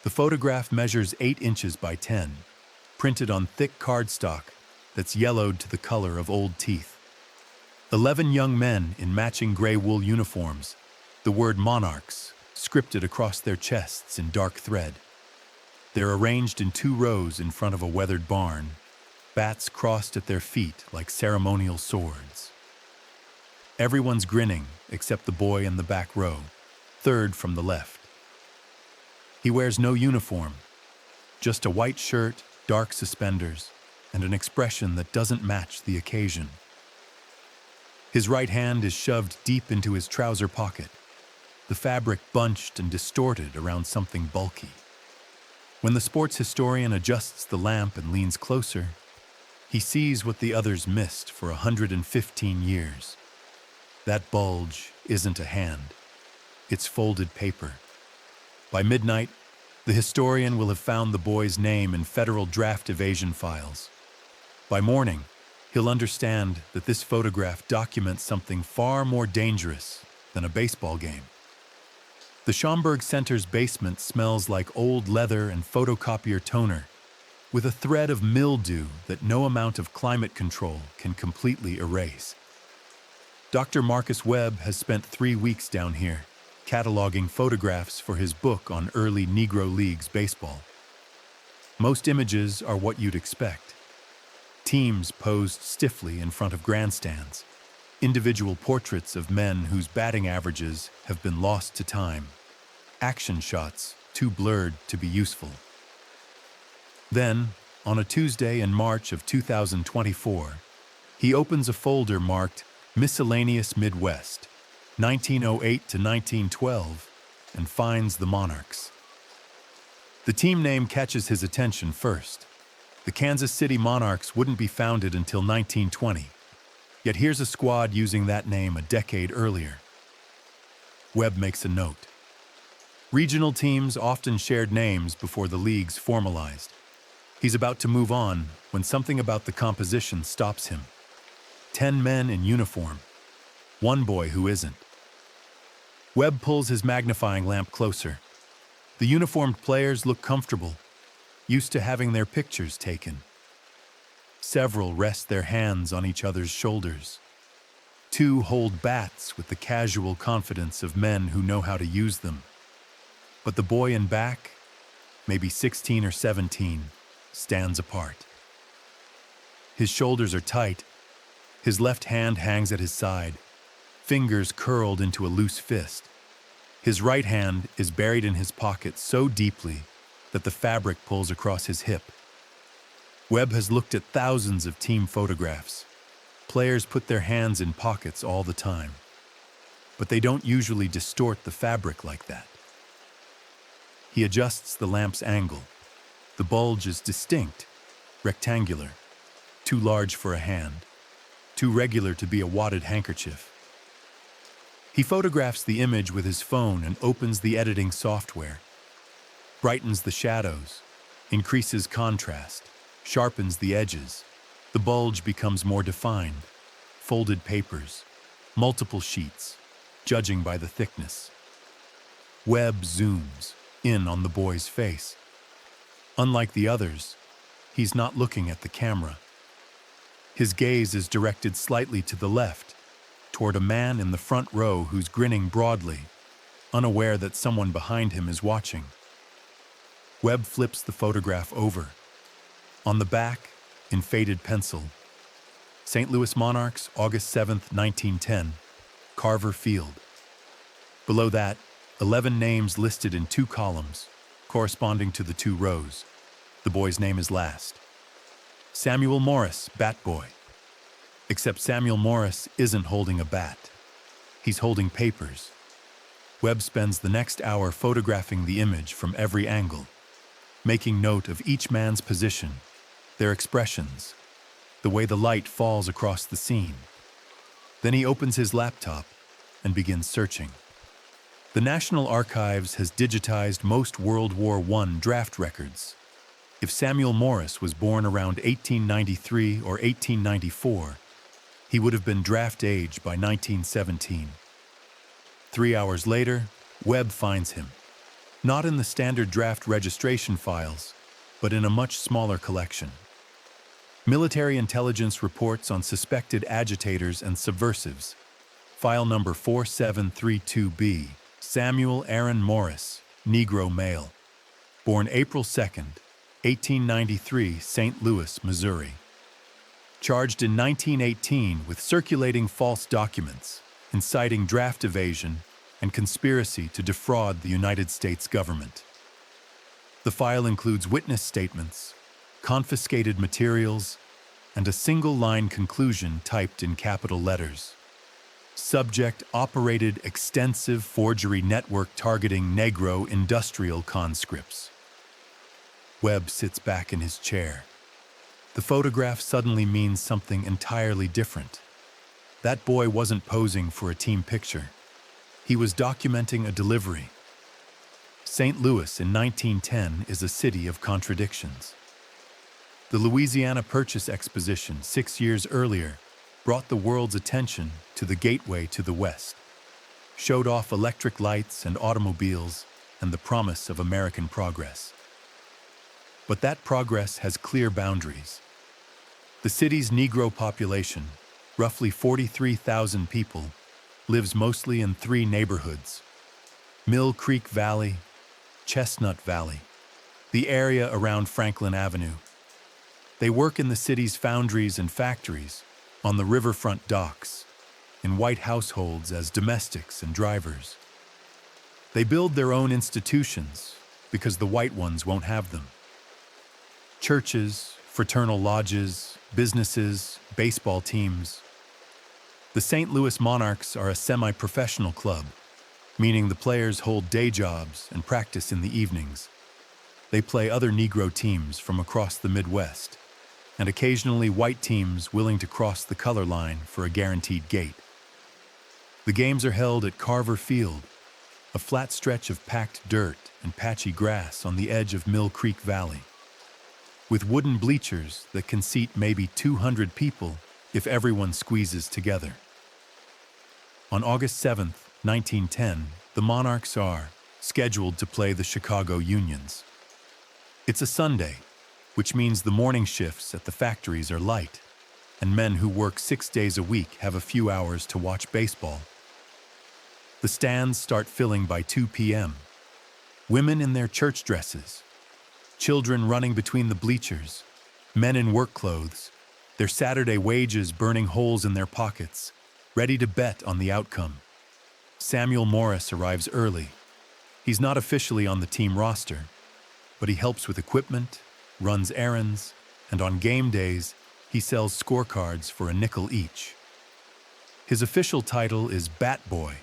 The photograph measures 8 inches by 10, printed on thick cardstock that's yellowed to the color of old teeth. 11 young men in matching gray wool uniforms, the word monarchs scripted across their chests in dark thread. They're arranged in 2 rows in front of a weathered barn, bats crossed at their feet like ceremonial swords. Everyone's grinning except the boy in the back row, third from the left. He wears no uniform, just a white shirt, dark suspenders, and an expression that doesn't match the occasion. His right hand is shoved deep into his trouser pocket, the fabric bunched and distorted around something bulky. When the sports historian adjusts the lamp and leans closer, he sees what the others missed for 115 years. That bulge isn't a hand. It's folded paper. By midnight, the historian will have found the boy's name in federal draft evasion files. By morning, he'll understand that this photograph documents something far more dangerous than a baseball game. The Schomburg Center's basement smells like old leather and photocopier toner, with a thread of mildew that no amount of climate control can completely erase. Dr. Marcus Webb has spent 3 weeks down here, cataloging photographs for his book on early Negro Leagues baseball. Most images are what you'd expect. Teams posed stiffly in front of grandstands, individual portraits of men whose batting averages have been lost to time, action shots too blurred to be useful. Then, on a Tuesday in March of 2024, he opens a folder marked Miscellaneous Midwest, 1908 to 1912, and finds the Monarchs. The team name catches his attention first. The Kansas City Monarchs wouldn't be founded until 1920, yet here's a squad using that name a decade earlier. Webb makes a note. Regional teams often shared names before the leagues formalized. He's about to move on when something about the composition stops him. 10 men in uniform, 1 boy who isn't. Webb pulls his magnifying lamp closer. The uniformed players look comfortable, used to having their pictures taken. Several rest their hands on each other's shoulders. 2 hold bats with the casual confidence of men who know how to use them. But the boy in back, maybe 16 or 17, stands apart. His shoulders are tight. His left hand hangs at his side, fingers curled into a loose fist. His right hand is buried in his pocket so deeply that the fabric pulls across his hip. Webb has looked at thousands of team photographs. Players put their hands in pockets all the time, but they don't usually distort the fabric like that. He adjusts the lamp's angle. The bulge is distinct, rectangular, too large for a hand, too regular to be a wadded handkerchief. He photographs the image with his phone and opens the editing software, brightens the shadows, increases contrast, sharpens the edges. The bulge becomes more defined, folded papers, multiple sheets, judging by the thickness. Webb zooms in on the boy's face. Unlike the others, he's not looking at the camera. His gaze is directed slightly to the left, toward a man in the front row who's grinning broadly, unaware that someone behind him is watching. Webb flips the photograph over. On the back, in faded pencil, St. Louis Monarchs, August 7, 1910, Carver Field. Below that, 11 names listed in 2 columns, corresponding to the 2 rows. The boy's name is last. Samuel Morris, Bat Boy. Except Samuel Morris isn't holding a bat. He's holding papers. Webb spends the next hour photographing the image from every angle, making note of each man's position, their expressions, the way the light falls across the scene. Then he opens his laptop and begins searching. The National Archives has digitized most World War I draft records. If Samuel Morris was born around 1893 or 1894, he would have been draft age by 1917. 3 hours later, Webb finds him. not in the standard draft registration files, but in a much smaller collection. Military intelligence reports on suspected agitators and subversives. File number 4732B, Samuel Aaron Morris, Negro male. Born April 2nd, 1893, St. Louis, Missouri. Charged in 1918 with circulating false documents, inciting draft evasion, and conspiracy to defraud the United States government. The file includes witness statements, confiscated materials, and a single-line conclusion typed in capital letters. Subject operated extensive forgery network targeting Negro industrial conscripts. Webb sits back in his chair. The photograph suddenly means something entirely different. That boy wasn't posing for a team picture. He was documenting a delivery. St. Louis in 1910 is a city of contradictions. The Louisiana Purchase Exposition 6 years earlier brought the world's attention to the gateway to the West, showed off electric lights and automobiles and the promise of American progress. But that progress has clear boundaries. The city's Negro population, roughly 43,000 people, lives mostly in 3 neighborhoods: Mill Creek Valley, Chestnut Valley, the area around Franklin Avenue. They work in the city's foundries and factories, on the riverfront docks, in white households as domestics and drivers. They build their own institutions because the white ones won't have them. Churches, fraternal lodges, businesses, baseball teams. The St. Louis Monarchs are a semi-professional club, meaning the players hold day jobs and practice in the evenings. They play other Negro teams from across the Midwest, and occasionally white teams willing to cross the color line for a guaranteed gate. The games are held at Carver Field, a flat stretch of packed dirt and patchy grass on the edge of Mill Creek Valley, with wooden bleachers that can seat maybe 200 people if everyone squeezes together. On August 7, 1910, the Monarchs are scheduled to play the Chicago Unions. It's a Sunday, which means the morning shifts at the factories are light, and men who work 6 days a week have a few hours to watch baseball. The stands start filling by 2 p.m. Women in their church dresses, children running between the bleachers, men in work clothes, their Saturday wages burning holes in their pockets, ready to bet on the outcome. Samuel Morris arrives early. He's not officially on the team roster, but he helps with equipment, runs errands, and on game days, he sells scorecards for a nickel each. His official title is Bat Boy,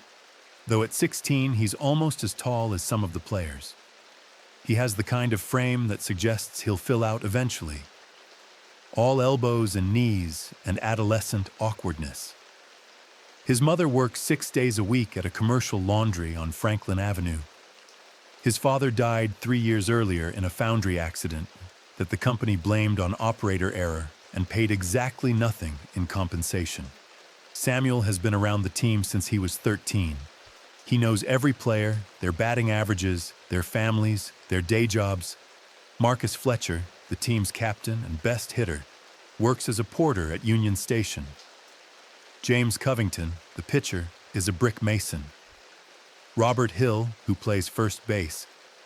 though at 16 he's almost as tall as some of the players. He has the kind of frame that suggests he'll fill out eventually. All elbows and knees and adolescent awkwardness. His mother works 6 days a week at a commercial laundry on Franklin Avenue. His father died 3 years earlier in a foundry accident that the company blamed on operator error and paid exactly nothing in compensation. Samuel has been around the team since he was 13. He knows every player, their batting averages, their families, their day jobs. Marcus Fletcher, the team's captain and best hitter, works as a porter at Union Station. James Covington, the pitcher, is a brick mason. Robert Hill, who plays first base,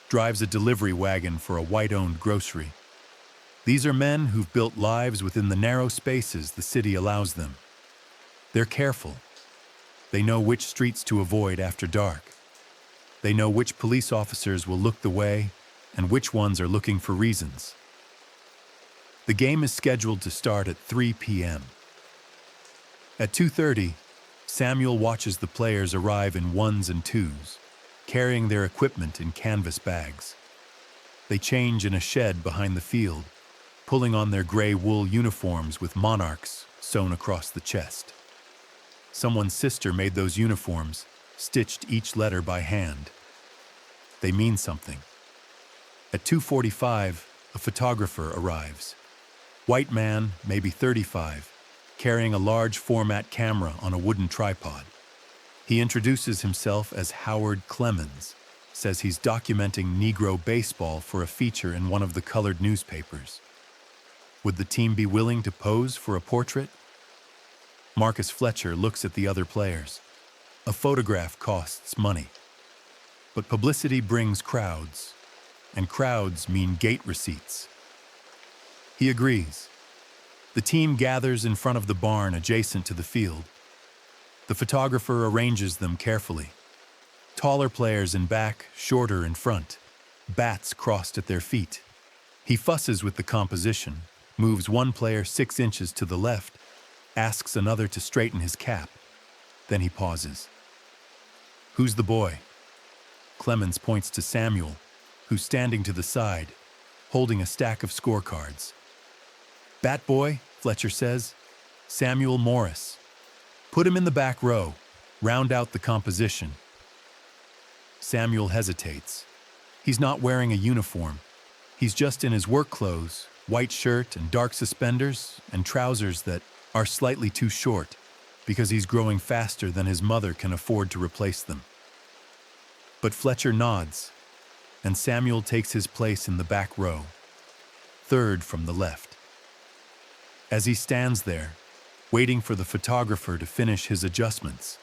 drives a delivery wagon for a white-owned grocery. These are men who've built lives within the narrow spaces the city allows them. They're careful. They know which streets to avoid after dark. They know which police officers will look the way and which ones are looking for reasons. The game is scheduled to start at 3 p.m. At 2:30, Samuel watches the players arrive in ones and twos, carrying their equipment in canvas bags. They change in a shed behind the field, pulling on their gray wool uniforms with monarchs sewn across the chest. Someone's sister made those uniforms, stitched each letter by hand. They mean something. At 2:45, a photographer arrives. White man, maybe 35, carrying a large format camera on a wooden tripod. He introduces himself as Howard Clemens, says he's documenting Negro baseball for a feature in one of the colored newspapers. Would the team be willing to pose for a portrait? Marcus Fletcher looks at the other players. A photograph costs money. But publicity brings crowds, and crowds mean gate receipts. He agrees. The team gathers in front of the barn adjacent to the field. The photographer arranges them carefully. Taller players in back, shorter in front. Bats crossed at their feet. He fusses with the composition, moves one player 6 inches to the left, asks another to straighten his cap. Then he pauses. "Who's the boy?" Clemens points to Samuel, who's standing to the side, holding a stack of scorecards. "Bat boy," Fletcher says. "Samuel Morris. Put him in the back row. Round out the composition." Samuel hesitates. He's not wearing a uniform. He's just in his work clothes, white shirt and dark suspenders and trousers that are slightly too short because he's growing faster than his mother can afford to replace them. But Fletcher nods, and Samuel takes his place in the back row, third from the left. As he stands there, waiting for the photographer to finish his adjustments,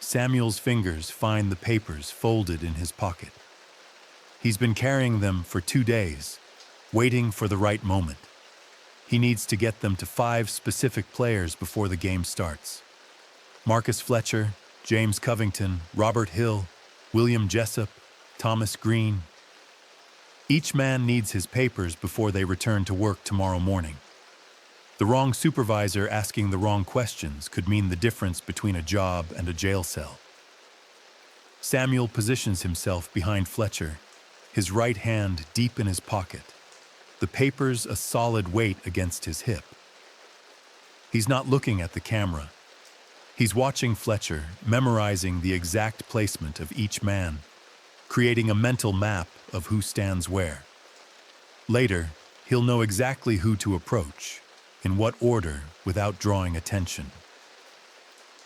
Samuel's fingers find the papers folded in his pocket. He's been carrying them for 2 days, waiting for the right moment. He needs to get them to 5 specific players before the game starts. Marcus Fletcher, James Covington, Robert Hill, William Jessup, Thomas Green. Each man needs his papers before they return to work tomorrow morning. The wrong supervisor asking the wrong questions could mean the difference between a job and a jail cell. Samuel positions himself behind Fletcher, his right hand deep in his pocket, the papers a solid weight against his hip. He's not looking at the camera. He's watching Fletcher, memorizing the exact placement of each man, creating a mental map of who stands where. Later, he'll know exactly who to approach, in what order, without drawing attention.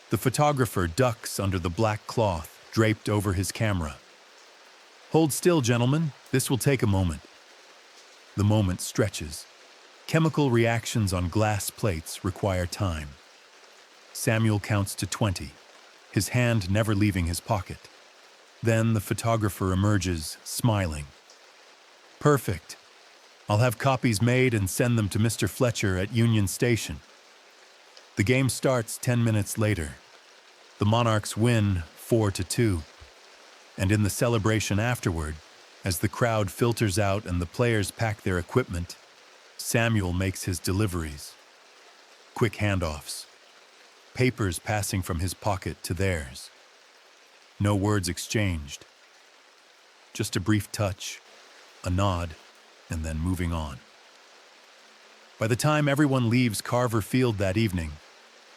The photographer ducks under the black cloth draped over his camera. "Hold still, gentlemen. This will take a moment." The moment stretches. Chemical reactions on glass plates require time. Samuel counts to 20, his hand never leaving his pocket. Then the photographer emerges, smiling. "Perfect. I'll have copies made and send them to Mr. Fletcher at Union Station." The game starts 10 minutes later. The Monarchs win 4-2. And in the celebration afterward, as the crowd filters out and the players pack their equipment, Samuel makes his deliveries. Quick handoffs. Papers passing from his pocket to theirs. No words exchanged. Just a brief touch, a nod, and then moving on. By the time everyone leaves Carver Field that evening,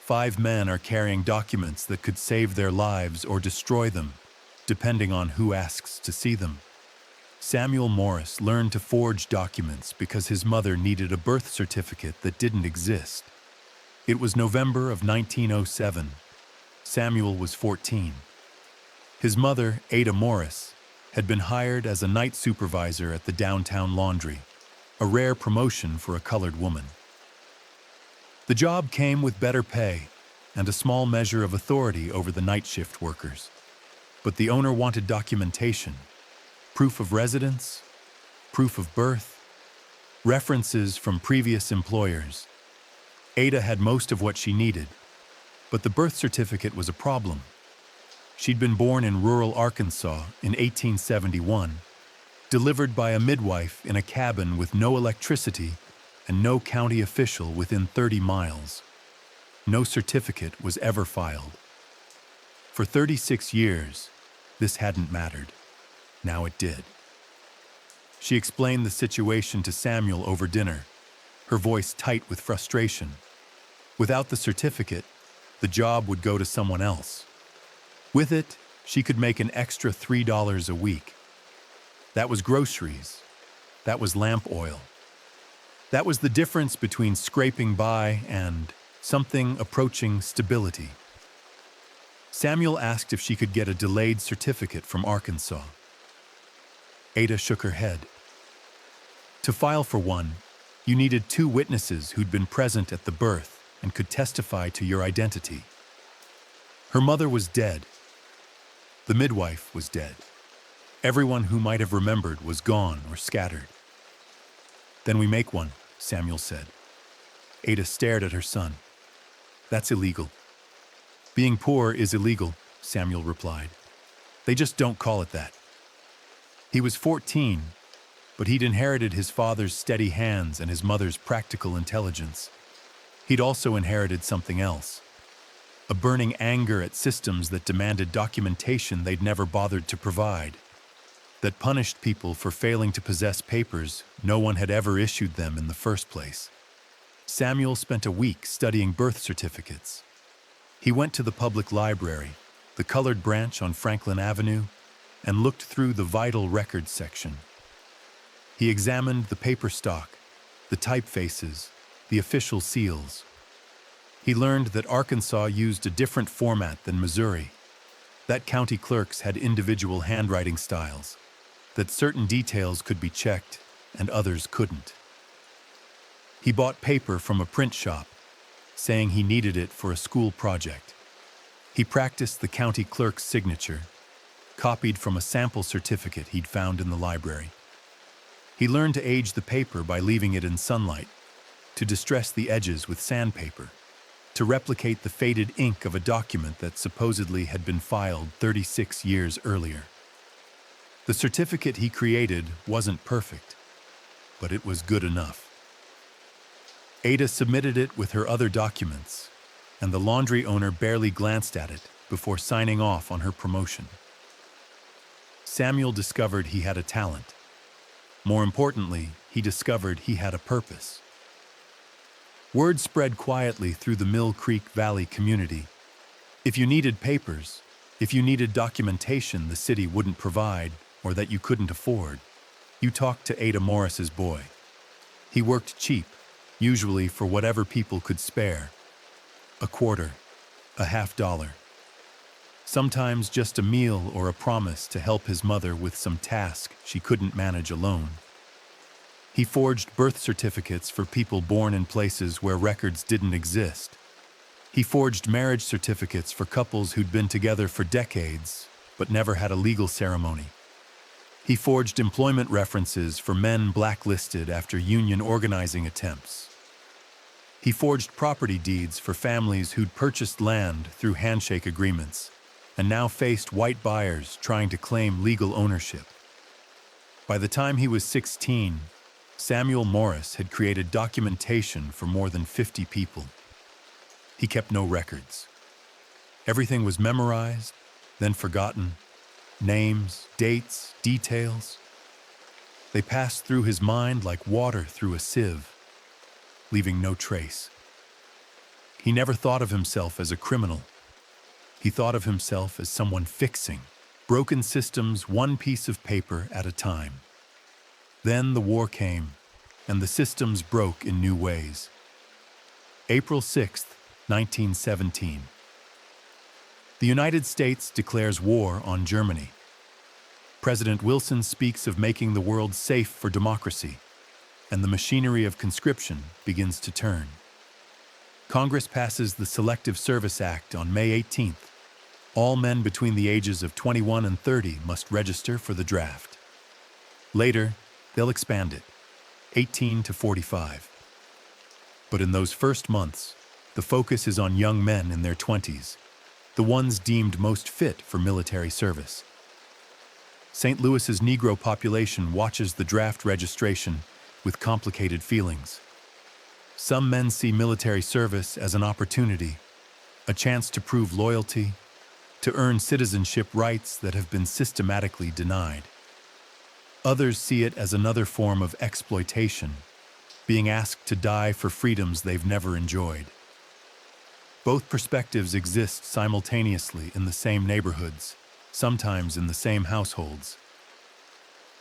5 men are carrying documents that could save their lives or destroy them, depending on who asks to see them. Samuel Morris learned to forge documents because his mother needed a birth certificate that didn't exist. It was November of 1907. Samuel was 14. His mother, Ada Morris, had been hired as a night supervisor at the downtown laundry, a rare promotion for a colored woman. The job came with better pay and a small measure of authority over the night shift workers. But the owner wanted documentation, proof of residence, proof of birth, references from previous employers. Ada had most of what she needed, but the birth certificate was a problem. She'd been born in rural Arkansas in 1871, delivered by a midwife in a cabin with no electricity and no county official within 30 miles. No certificate was ever filed. For 36 years, this hadn't mattered. Now it did. She explained the situation to Samuel over dinner, her voice tight with frustration. Without the certificate, the job would go to someone else. With it, she could make an extra $3 a week. That was groceries. That was lamp oil. That was the difference between scraping by and something approaching stability. Samuel asked if she could get a delayed certificate from Arkansas. Ada shook her head. To file for one, you needed 2 witnesses who'd been present at the birth and could testify to your identity. Her mother was dead. The midwife was dead. Everyone who might have remembered was gone or scattered. Then we make one, Samuel said. Ada stared at her son. That's illegal. Being poor is illegal, Samuel replied. They just don't call it that. He was 14, but he'd inherited his father's steady hands and his mother's practical intelligence. He'd also inherited something else. A burning anger at systems that demanded documentation they'd never bothered to provide, that punished people for failing to possess papers no one had ever issued them in the first place. Samuel spent a week studying birth certificates. He went to the public library, the colored branch on Franklin Avenue, and looked through the vital records section. He examined the paper stock, the typefaces, the official seals. He learned that Arkansas used a different format than Missouri, that county clerks had individual handwriting styles, that certain details could be checked and others couldn't. He bought paper from a print shop, saying he needed it for a school project. He practiced the county clerk's signature, copied from a sample certificate he'd found in the library. He learned to age the paper by leaving it in sunlight, to distress the edges with sandpaper, to replicate the faded ink of a document that supposedly had been filed 36 years earlier. The certificate he created wasn't perfect, but it was good enough. Ada submitted it with her other documents, and the laundry owner barely glanced at it before signing off on her promotion. Samuel discovered he had a talent. More importantly, he discovered he had a purpose. Word spread quietly through the Mill Creek Valley community. If you needed papers, if you needed documentation the city wouldn't provide or that you couldn't afford, you talked to Ada Morris's boy. He worked cheap, usually for whatever people could spare. A quarter, a $50. Sometimes just a meal or a promise to help his mother with some task she couldn't manage alone. He forged birth certificates for people born in places where records didn't exist. He forged marriage certificates for couples who'd been together for decades but never had a legal ceremony. He forged employment references for men blacklisted after union organizing attempts. He forged property deeds for families who'd purchased land through handshake agreements and now faced white buyers trying to claim legal ownership. By the time he was 16, Samuel Morris had created documentation for more than 50 people. He kept no records. Everything was memorized, then forgotten. Names, dates, details. They passed through his mind like water through a sieve, leaving no trace. He never thought of himself as a criminal. He thought of himself as someone fixing broken systems one piece of paper at a time. Then the war came, and the systems broke in new ways. April 6, 1917. The United States declares war on Germany. President Wilson speaks of making the world safe for democracy, and the machinery of conscription begins to turn. Congress passes the Selective Service Act on May 18th. All men between the ages of 21 and 30 must register for the draft. Later, they'll expand it, 18 to 45. But in those first months, the focus is on young men in their 20s, the ones deemed most fit for military service. St. Louis's Negro population watches the draft registration with complicated feelings. Some men see military service as an opportunity, a chance to prove loyalty, to earn citizenship rights that have been systematically denied. Others see it as another form of exploitation, being asked to die for freedoms they've never enjoyed. Both perspectives exist simultaneously in the same neighborhoods, sometimes in the same households.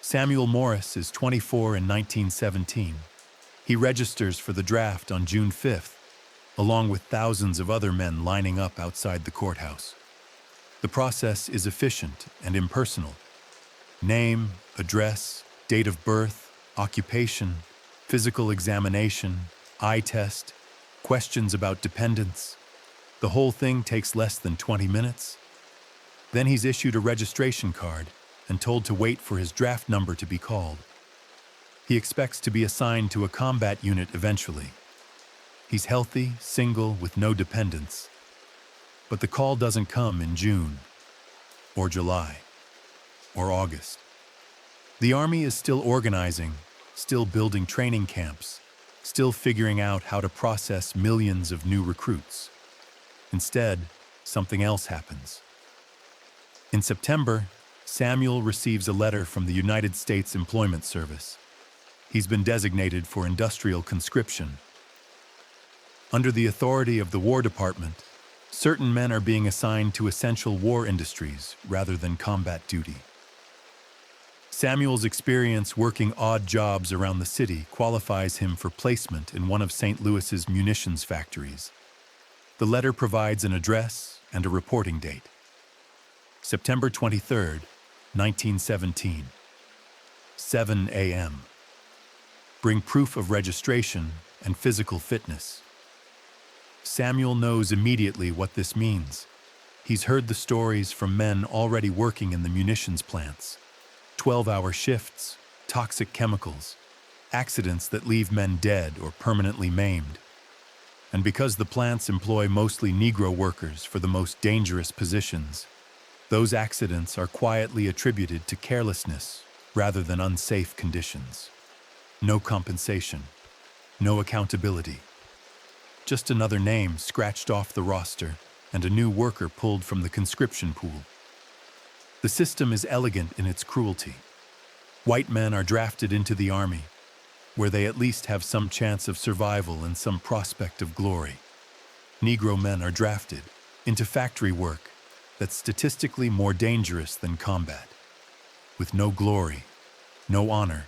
Samuel Morris is 24 in 1917. He registers for the draft on June 5th, along with thousands of other men lining up outside the courthouse. The process is efficient and impersonal. Name, address, date of birth, occupation, physical examination, eye test, questions about dependents. The whole thing takes less than 20 minutes. Then he's issued a registration card and told to wait for his draft number to be called. He expects to be assigned to a combat unit eventually. He's healthy, single, with no dependents. But the call doesn't come in June, or July, or August. The Army is still organizing, still building training camps, still figuring out how to process millions of new recruits. Instead, something else happens. In September, Samuel receives a letter from the United States Employment Service. He's been designated for industrial conscription. Under the authority of the War Department, certain men are being assigned to essential war industries rather than combat duty. Samuel's experience working odd jobs around the city qualifies him for placement in one of St. Louis's munitions factories. The letter provides an address and a reporting date. September 23, 1917, 7 a.m. Bring proof of registration and physical fitness. Samuel knows immediately what this means. He's heard the stories from men already working in the munitions plants. 12-hour shifts, toxic chemicals, accidents that leave men dead or permanently maimed. And because the plants employ mostly Negro workers for the most dangerous positions, those accidents are quietly attributed to carelessness rather than unsafe conditions. No compensation, no accountability. Just another name scratched off the roster and a new worker pulled from the conscription pool. The system is elegant in its cruelty. White men are drafted into the army, where they at least have some chance of survival and some prospect of glory. Negro men are drafted into factory work that's statistically more dangerous than combat, with no glory, no honor,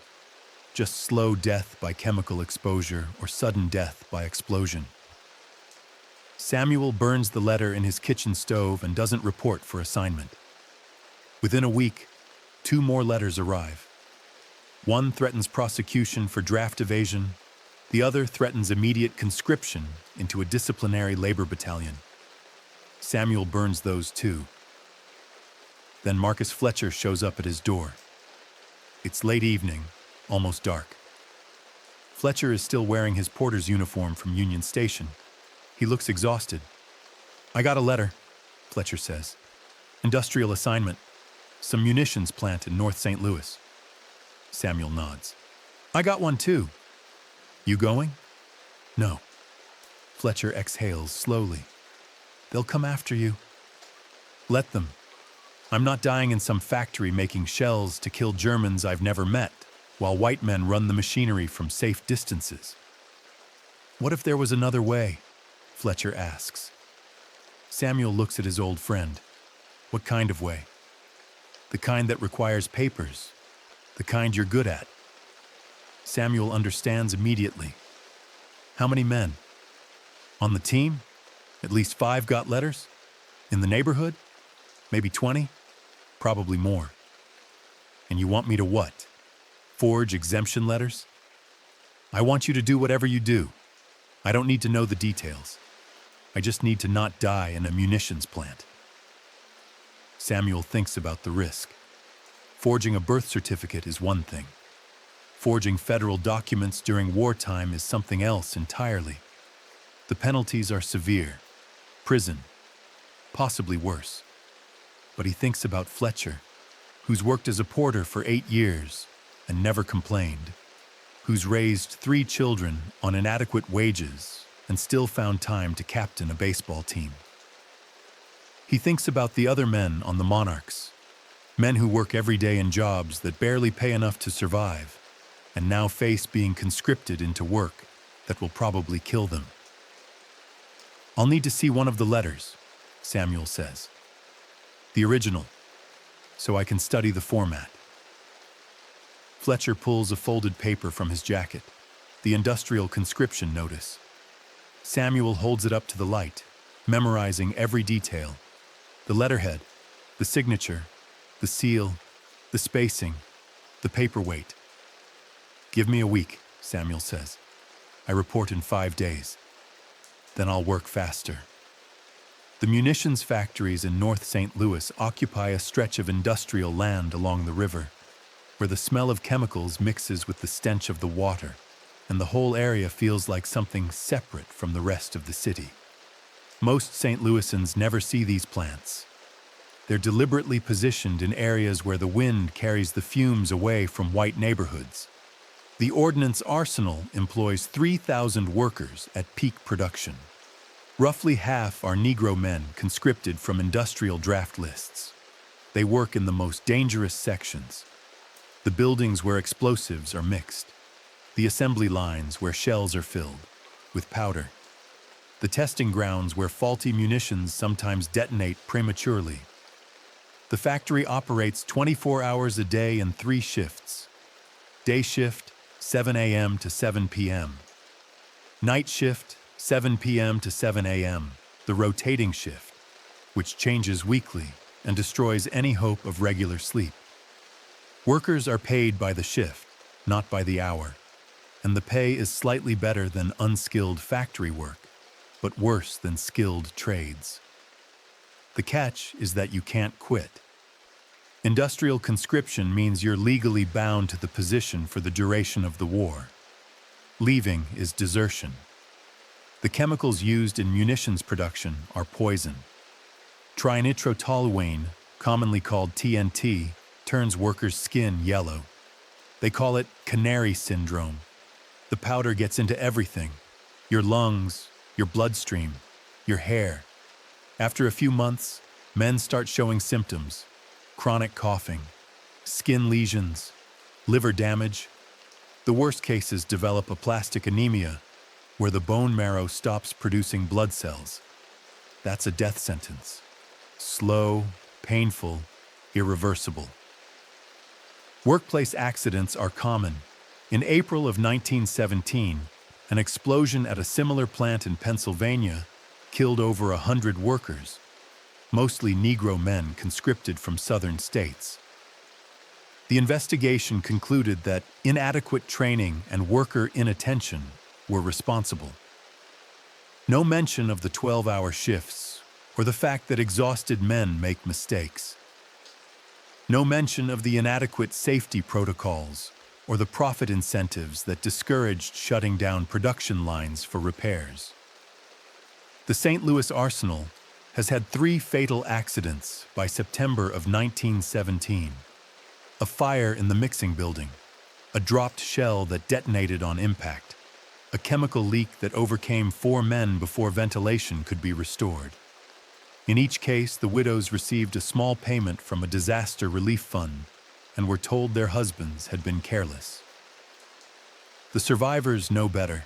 just slow death by chemical exposure or sudden death by explosion. Samuel burns the letter in his kitchen stove and doesn't report for assignment. Within a week, 2 more letters arrive. One threatens prosecution for draft evasion. The other threatens immediate conscription into a disciplinary labor battalion. Samuel burns those too. Then Marcus Fletcher shows up at his door. It's late evening, almost dark. Fletcher is still wearing his porter's uniform from Union Station. He looks exhausted. "I got a letter," Fletcher says. "Industrial assignment. Some munitions plant in North St. Louis." Samuel nods. "I got one too." "You going?" "No." Fletcher exhales slowly. "They'll come after you." "Let them. I'm not dying in some factory making shells to kill Germans I've never met, while white men run the machinery from safe distances." "What if there was another way?" Fletcher asks. Samuel looks at his old friend. "What kind of way?" "The kind that requires papers. The kind you're good at." Samuel understands immediately. "How many men?" "On the team? At least 5 got letters? In the neighborhood? Maybe 20? Probably more." "And you want me to what? Forge exemption letters?" "I want you to do whatever you do. I don't need to know the details. I just need to not die in a munitions plant." Samuel thinks about the risk. Forging a birth certificate is one thing. Forging federal documents during wartime is something else entirely. The penalties are severe. Prison. Possibly worse. But he thinks about Fletcher, who's worked as a porter for 8 years and never complained, who's raised 3 children on inadequate wages and still found time to captain a baseball team. He thinks about the other men on the Monarchs, men who work every day in jobs that barely pay enough to survive, and now face being conscripted into work that will probably kill them. "I'll need to see one of the letters," Samuel says. "The original, so I can study the format." Fletcher pulls a folded paper from his jacket, the industrial conscription notice. Samuel holds it up to the light, memorizing every detail. The letterhead, the signature, the seal, The spacing, the paperweight. "Give me a week," Samuel says. "I report in 5 days. Then I'll work faster." The munitions factories in North St. Louis occupy a stretch of industrial land along the river, where the smell of chemicals mixes with the stench of the water, and the whole area feels like something separate from the rest of the city. Most St. Louisans never see these plants. They're deliberately positioned in areas where the wind carries the fumes away from white neighborhoods. The ordnance arsenal employs 3,000 workers at peak production. Roughly half are Negro men conscripted from industrial draft lists. They work in the most dangerous sections, the buildings where explosives are mixed, the assembly lines where shells are filled with powder, the testing grounds where faulty munitions sometimes detonate prematurely. The factory operates 24 hours a day in 3 shifts. Day shift, 7 a.m. to 7 p.m. Night shift, 7 p.m. to 7 a.m., the rotating shift, which changes weekly and destroys any hope of regular sleep. Workers are paid by the shift, not by the hour, and the pay is slightly better than unskilled factory work, but worse than skilled trades. The catch is that you can't quit. Industrial conscription means you're legally bound to the position for the duration of the war. Leaving is desertion. The chemicals used in munitions production are poison. Trinitrotoluene, commonly called TNT, turns workers' skin yellow. They call it canary syndrome. The powder gets into everything: your lungs, your bloodstream, your hair. After a few months, men start showing symptoms: chronic coughing, skin lesions, liver damage. The worst cases develop aplastic anemia, where the bone marrow stops producing blood cells. That's a death sentence. Slow, painful, irreversible. Workplace accidents are common. In April of 1917, an explosion at a similar plant in Pennsylvania killed over 100 workers, mostly Negro men conscripted from southern states. The investigation concluded that inadequate training and worker inattention were responsible. No mention of the 12-hour shifts or the fact that exhausted men make mistakes. No mention of the inadequate safety protocols or the profit incentives that discouraged shutting down production lines for repairs. The St. Louis Arsenal has had 3 fatal accidents by September of 1917. A fire in the mixing building, a dropped shell that detonated on impact, a chemical leak that overcame 4 men before ventilation could be restored. In each case, the widows received a small payment from a disaster relief fund and were told their husbands had been careless. The survivors know better.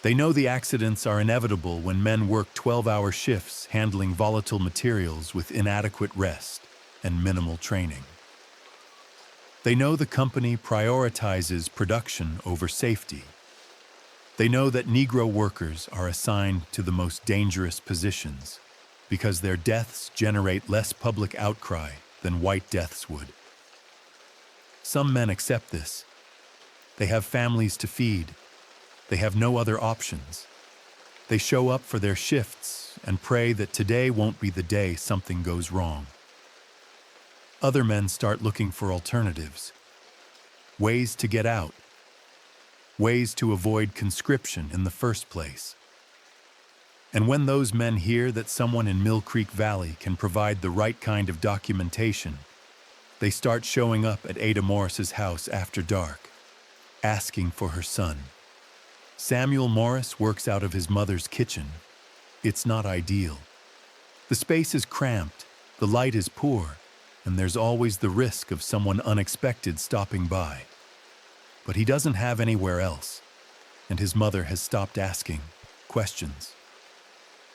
They know the accidents are inevitable when men work 12-hour shifts handling volatile materials with inadequate rest and minimal training. They know the company prioritizes production over safety. They know that Negro workers are assigned to the most dangerous positions because their deaths generate less public outcry than white deaths would. Some men accept this. They have families to feed. They have no other options. They show up for their shifts and pray that today won't be the day something goes wrong. Other men start looking for alternatives, ways to get out, ways to avoid conscription in the first place. And when those men hear that someone in Mill Creek Valley can provide the right kind of documentation, they start showing up at Ada Morris's house after dark, asking for her son. Samuel Morris works out of his mother's kitchen. It's not ideal. The space is cramped, the light is poor, and there's always the risk of someone unexpected stopping by. But he doesn't have anywhere else, and his mother has stopped asking questions.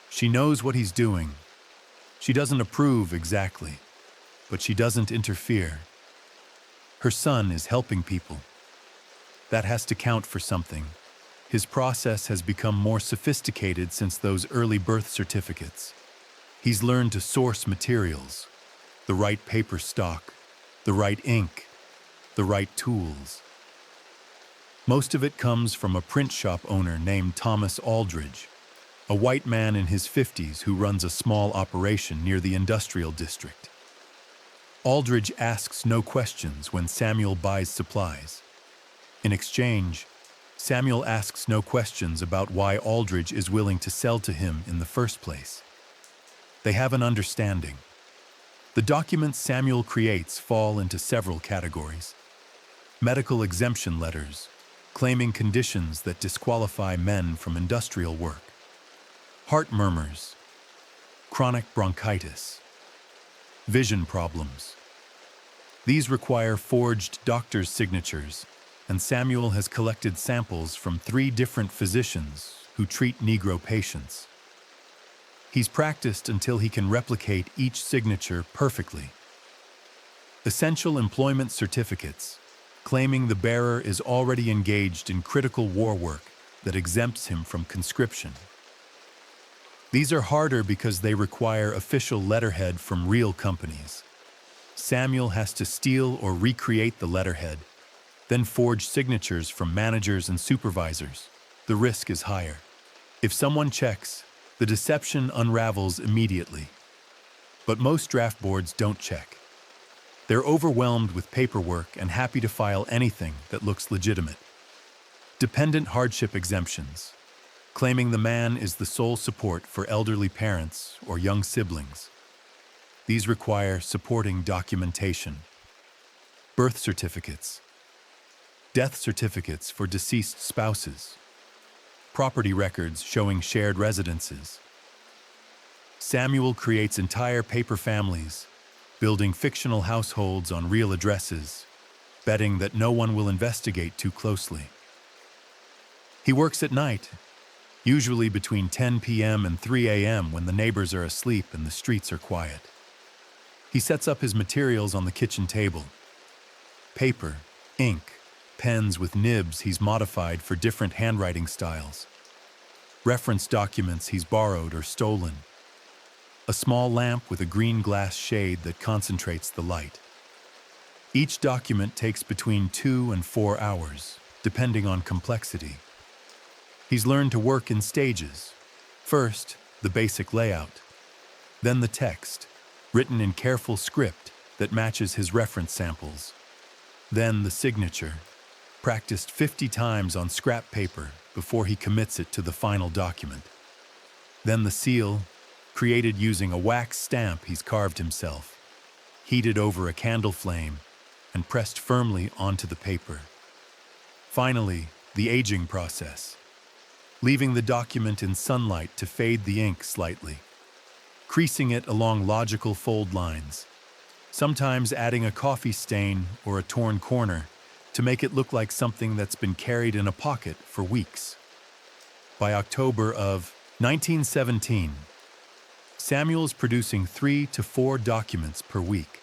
She knows what he's doing. She doesn't approve exactly, but she doesn't interfere. Her son is helping people. That has to count for something. His process has become more sophisticated since those early birth certificates. He's learned to source materials, the right paper stock, the right ink, the right tools. Most of it comes from a print shop owner named Thomas Aldridge, a white man in his 50s who runs a small operation near the industrial district. Aldridge asks no questions when Samuel buys supplies. In exchange, Samuel asks no questions about why Aldridge is willing to sell to him in the first place. They have an understanding. The documents Samuel creates fall into several categories. Medical exemption letters, claiming conditions that disqualify men from industrial work. Heart murmurs, chronic bronchitis, vision problems. These require forged doctor's signatures, and Samuel has collected samples from 3 different physicians who treat Negro patients. He's practiced until he can replicate each signature perfectly. Essential employment certificates, claiming the bearer is already engaged in critical war work that exempts him from conscription. These are harder because they require official letterhead from real companies. Samuel has to steal or recreate the letterhead, then forge signatures from managers and supervisors. The risk is higher. If someone checks, the deception unravels immediately. But most draft boards don't check. They're overwhelmed with paperwork and happy to file anything that looks legitimate. Dependent hardship exemptions, claiming the man is the sole support for elderly parents or young siblings. These require supporting documentation. Birth certificates, death certificates for deceased spouses, property records showing shared residences. Samuel creates entire paper families, building fictional households on real addresses, betting that no one will investigate too closely. He works at night, usually between 10 p.m. and 3 a.m. when the neighbors are asleep and the streets are quiet. He sets up his materials on the kitchen table. Paper, ink, pens with nibs he's modified for different handwriting styles. Reference documents he's borrowed or stolen. A small lamp with a green glass shade that concentrates the light. Each document takes between 2 and 4 hours, depending on complexity. He's learned to work in stages. First, the basic layout. Then the text, written in careful script that matches his reference samples. Then the signature, practiced 50 times on scrap paper before he commits it to the final document. Then the seal, created using a wax stamp he's carved himself, heated over a candle flame and pressed firmly onto the paper. Finally, the aging process, leaving the document in sunlight to fade the ink slightly, creasing it along logical fold lines, sometimes adding a coffee stain or a torn corner to make it look like something that's been carried in a pocket for weeks. By October of 1917, Samuel's producing 3 to 4 documents per week.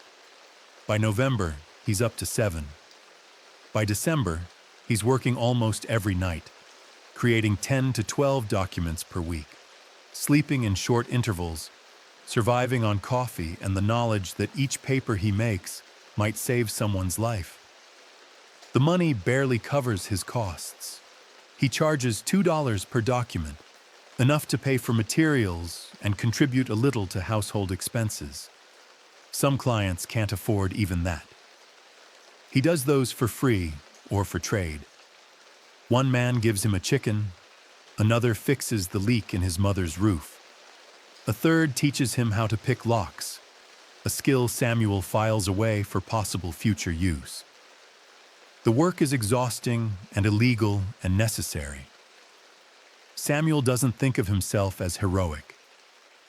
By November, he's up to 7. By December, he's working almost every night, creating 10 to 12 documents per week, sleeping in short intervals, surviving on coffee and the knowledge that each paper he makes might save someone's life. The money barely covers his costs. He charges $2 per document, enough to pay for materials and contribute a little to household expenses. Some clients can't afford even that. He does those for free or for trade. One man gives him a chicken, another fixes the leak in his mother's roof. A third teaches him how to pick locks, a skill Samuel files away for possible future use. The work is exhausting and illegal and necessary. Samuel doesn't think of himself as heroic.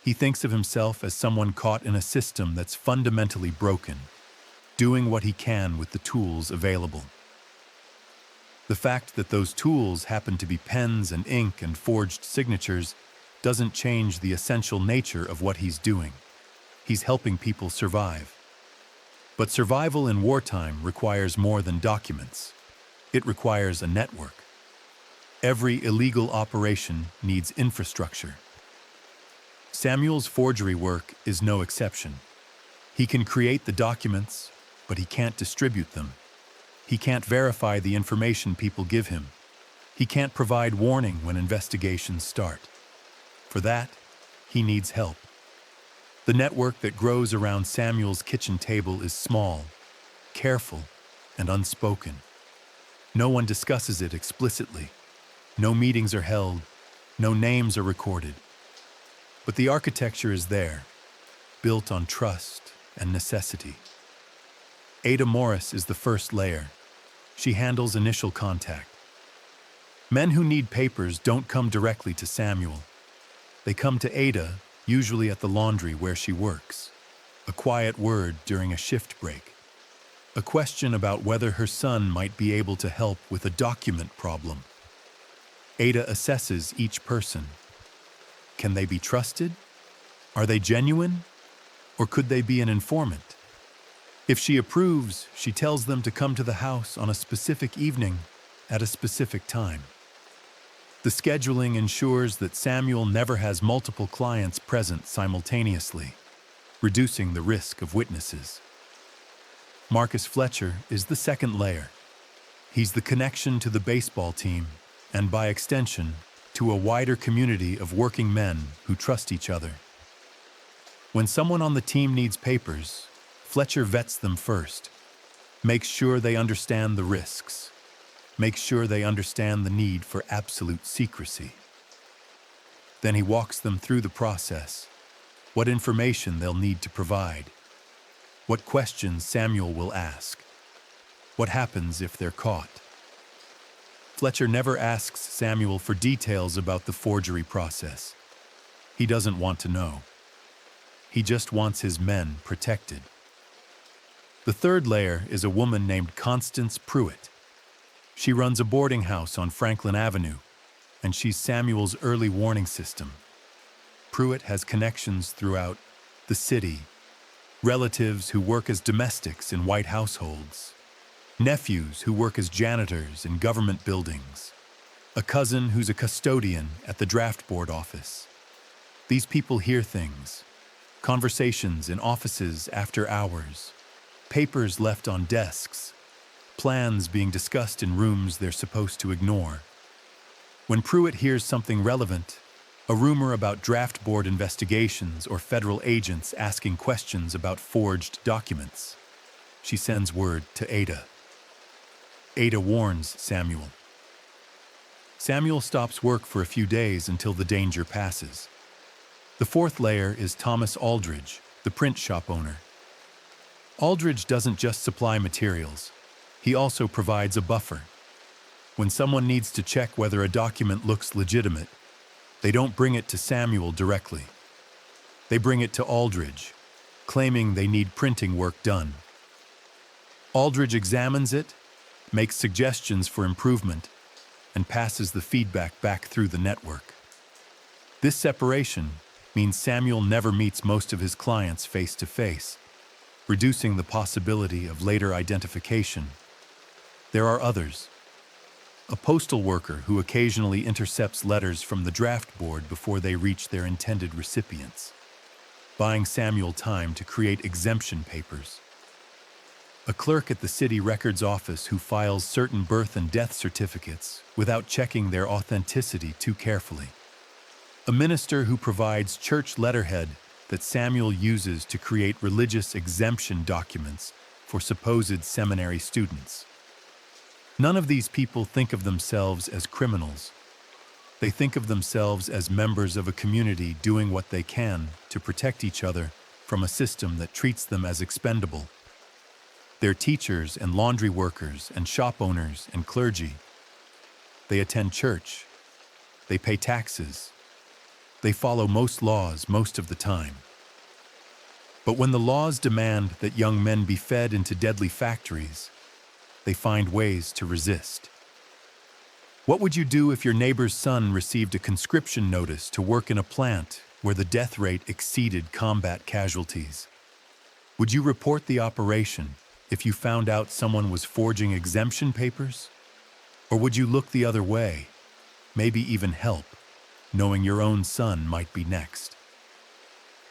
He thinks of himself as someone caught in a system that's fundamentally broken, doing what he can with the tools available. The fact that those tools happen to be pens and ink and forged signatures doesn't change the essential nature of what he's doing. He's helping people survive. But survival in wartime requires more than documents. It requires a network. Every illegal operation needs infrastructure. Samuel's forgery work is no exception. He can create the documents, but he can't distribute them. He can't verify the information people give him. He can't provide warning when investigations start. For that, he needs help. The network that grows around Samuel's kitchen table is small, careful, and unspoken. No one discusses it explicitly. No meetings are held. No names are recorded. But the architecture is there, built on trust and necessity. Ada Morris is the first layer. She handles initial contact. Men who need papers don't come directly to Samuel. They come to Ada, usually at the laundry where she works. A quiet word during a shift break. A question about whether her son might be able to help with a document problem. Ada assesses each person. Can they be trusted? Are they genuine? Or could they be an informant? If she approves, she tells them to come to the house on a specific evening at a specific time. The scheduling ensures that Samuel never has multiple clients present simultaneously, reducing the risk of witnesses. Marcus Fletcher is the second layer. He's the connection to the baseball team, and by extension, to a wider community of working men who trust each other. When someone on the team needs papers, Fletcher vets them first, makes sure they understand the risks, makes sure they understand the need for absolute secrecy. Then he walks them through the process, what information they'll need to provide, what questions Samuel will ask, what happens if they're caught. Fletcher never asks Samuel for details about the forgery process. He doesn't want to know. He just wants his men protected. The third layer is a woman named Constance Pruitt. She runs a boarding house on Franklin Avenue, and she's Samuel's early warning system. Pruitt has connections throughout the city, relatives who work as domestics in white households, nephews who work as janitors in government buildings, a cousin who's a custodian at the draft board office. These people hear things, conversations in offices after hours, papers left on desks, plans being discussed in rooms they're supposed to ignore. When Pruitt hears something relevant, a rumor about draft board investigations or federal agents asking questions about forged documents, she sends word to Ada. Ada warns Samuel. Samuel stops work for a few days until the danger passes. The fourth layer is Thomas Aldridge, the print shop owner. Aldridge doesn't just supply materials. He also provides a buffer. When someone needs to check whether a document looks legitimate, they don't bring it to Samuel directly. They bring it to Aldridge, claiming they need printing work done. Aldridge examines it, makes suggestions for improvement, and passes the feedback back through the network. This separation means Samuel never meets most of his clients face to face, reducing the possibility of later identification. There are others. A postal worker who occasionally intercepts letters from the draft board before they reach their intended recipients, buying Samuel time to create exemption papers. A clerk at the city records office who files certain birth and death certificates without checking their authenticity too carefully. A minister who provides church letterhead that Samuel uses to create religious exemption documents for supposed seminary students. None of these people think of themselves as criminals. They think of themselves as members of a community doing what they can to protect each other from a system that treats them as expendable. They're teachers and laundry workers and shop owners and clergy. They attend church. They pay taxes. They follow most laws most of the time. But when the laws demand that young men be fed into deadly factories, they find ways to resist. What would you do if your neighbor's son received a conscription notice to work in a plant where the death rate exceeded combat casualties? Would you report the operation if you found out someone was forging exemption papers? Or would you look the other way, maybe even help, knowing your own son might be next?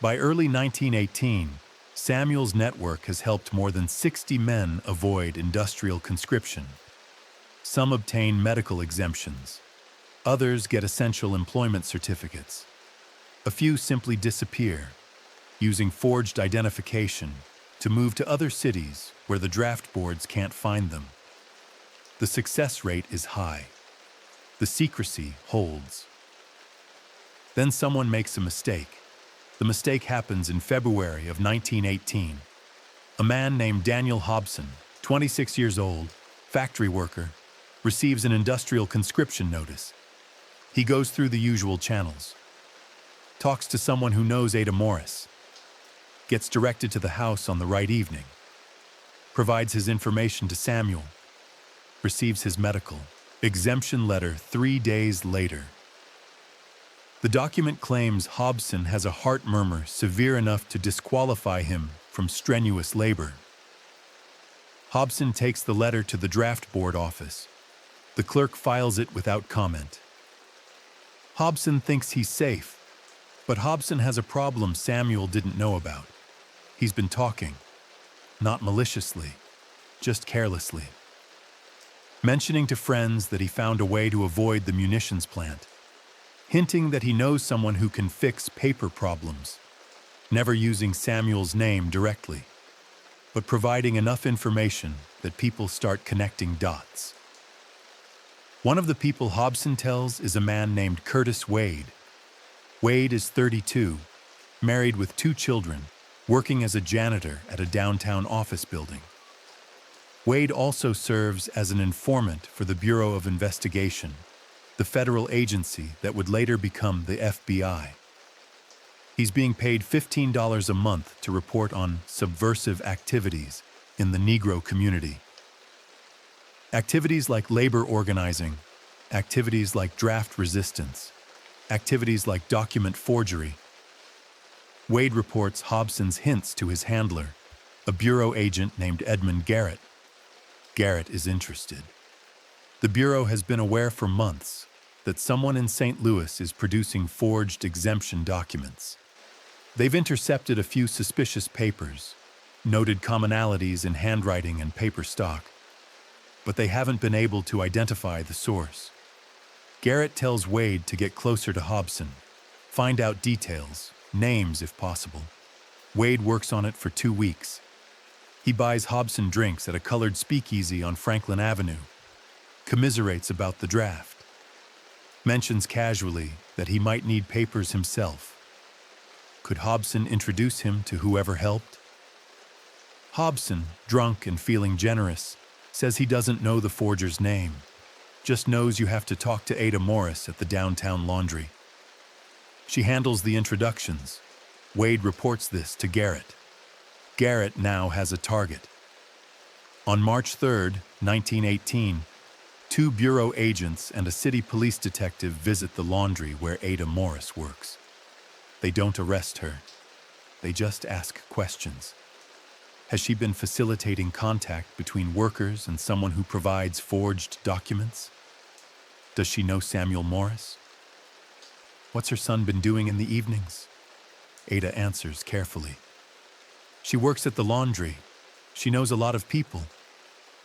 By early 1918, Samuel's network has helped more than 60 men avoid industrial conscription. Some obtain medical exemptions. Others get essential employment certificates. A few simply disappear, using forged identification to move to other cities where the draft boards can't find them. The success rate is high. The secrecy holds. Then someone makes a mistake. The mistake happens in February of 1918. A man named Daniel Hobson, 26 years old, factory worker, receives an industrial conscription notice. He goes through the usual channels, talks to someone who knows Ada Morris, gets directed to the house on the right evening, provides his information to Samuel, receives his medical exemption letter 3 days later. The document claims Hobson has a heart murmur severe enough to disqualify him from strenuous labor. Hobson takes the letter to the draft board office. The clerk files it without comment. Hobson thinks he's safe, but Hobson has a problem Samuel didn't know about. He's been talking, not maliciously, just carelessly, mentioning to friends that he found a way to avoid the munitions plant, hinting that he knows someone who can fix paper problems, never using Samuel's name directly, but providing enough information that people start connecting dots. One of the people Hobson tells is a man named Curtis Wade. Wade is 32, married with 2 children, working as a janitor at a downtown office building. Wade also serves as an informant for the Bureau of Investigation, the federal agency that would later become the FBI. He's being paid $15 a month to report on subversive activities in the Negro community. Activities like labor organizing, activities like draft resistance, activities like document forgery. Wade reports Hobson's hints to his handler, a bureau agent named Edmund Garrett. Garrett is interested. The Bureau has been aware for months that someone in St. Louis is producing forged exemption documents. They've intercepted a few suspicious papers, noted commonalities in handwriting and paper stock, but they haven't been able to identify the source. Garrett tells Wade to get closer to Hobson, find out details, names if possible. Wade works on it for 2 weeks. He buys Hobson drinks at a colored speakeasy on Franklin Avenue, commiserates about the draft, mentions casually that he might need papers himself. Could Hobson introduce him to whoever helped? Hobson, drunk and feeling generous, says he doesn't know the forger's name, just knows you have to talk to Ada Morris at the downtown laundry. She handles the introductions. Wade reports this to Garrett. Garrett now has a target. On March 3, 1918, 2 bureau agents and a city police detective visit the laundry where Ada Morris works. They don't arrest her. They just ask questions. Has she been facilitating contact between workers and someone who provides forged documents? Does she know Samuel Morris? What's her son been doing in the evenings? Ada answers carefully. She works at the laundry. She knows a lot of people.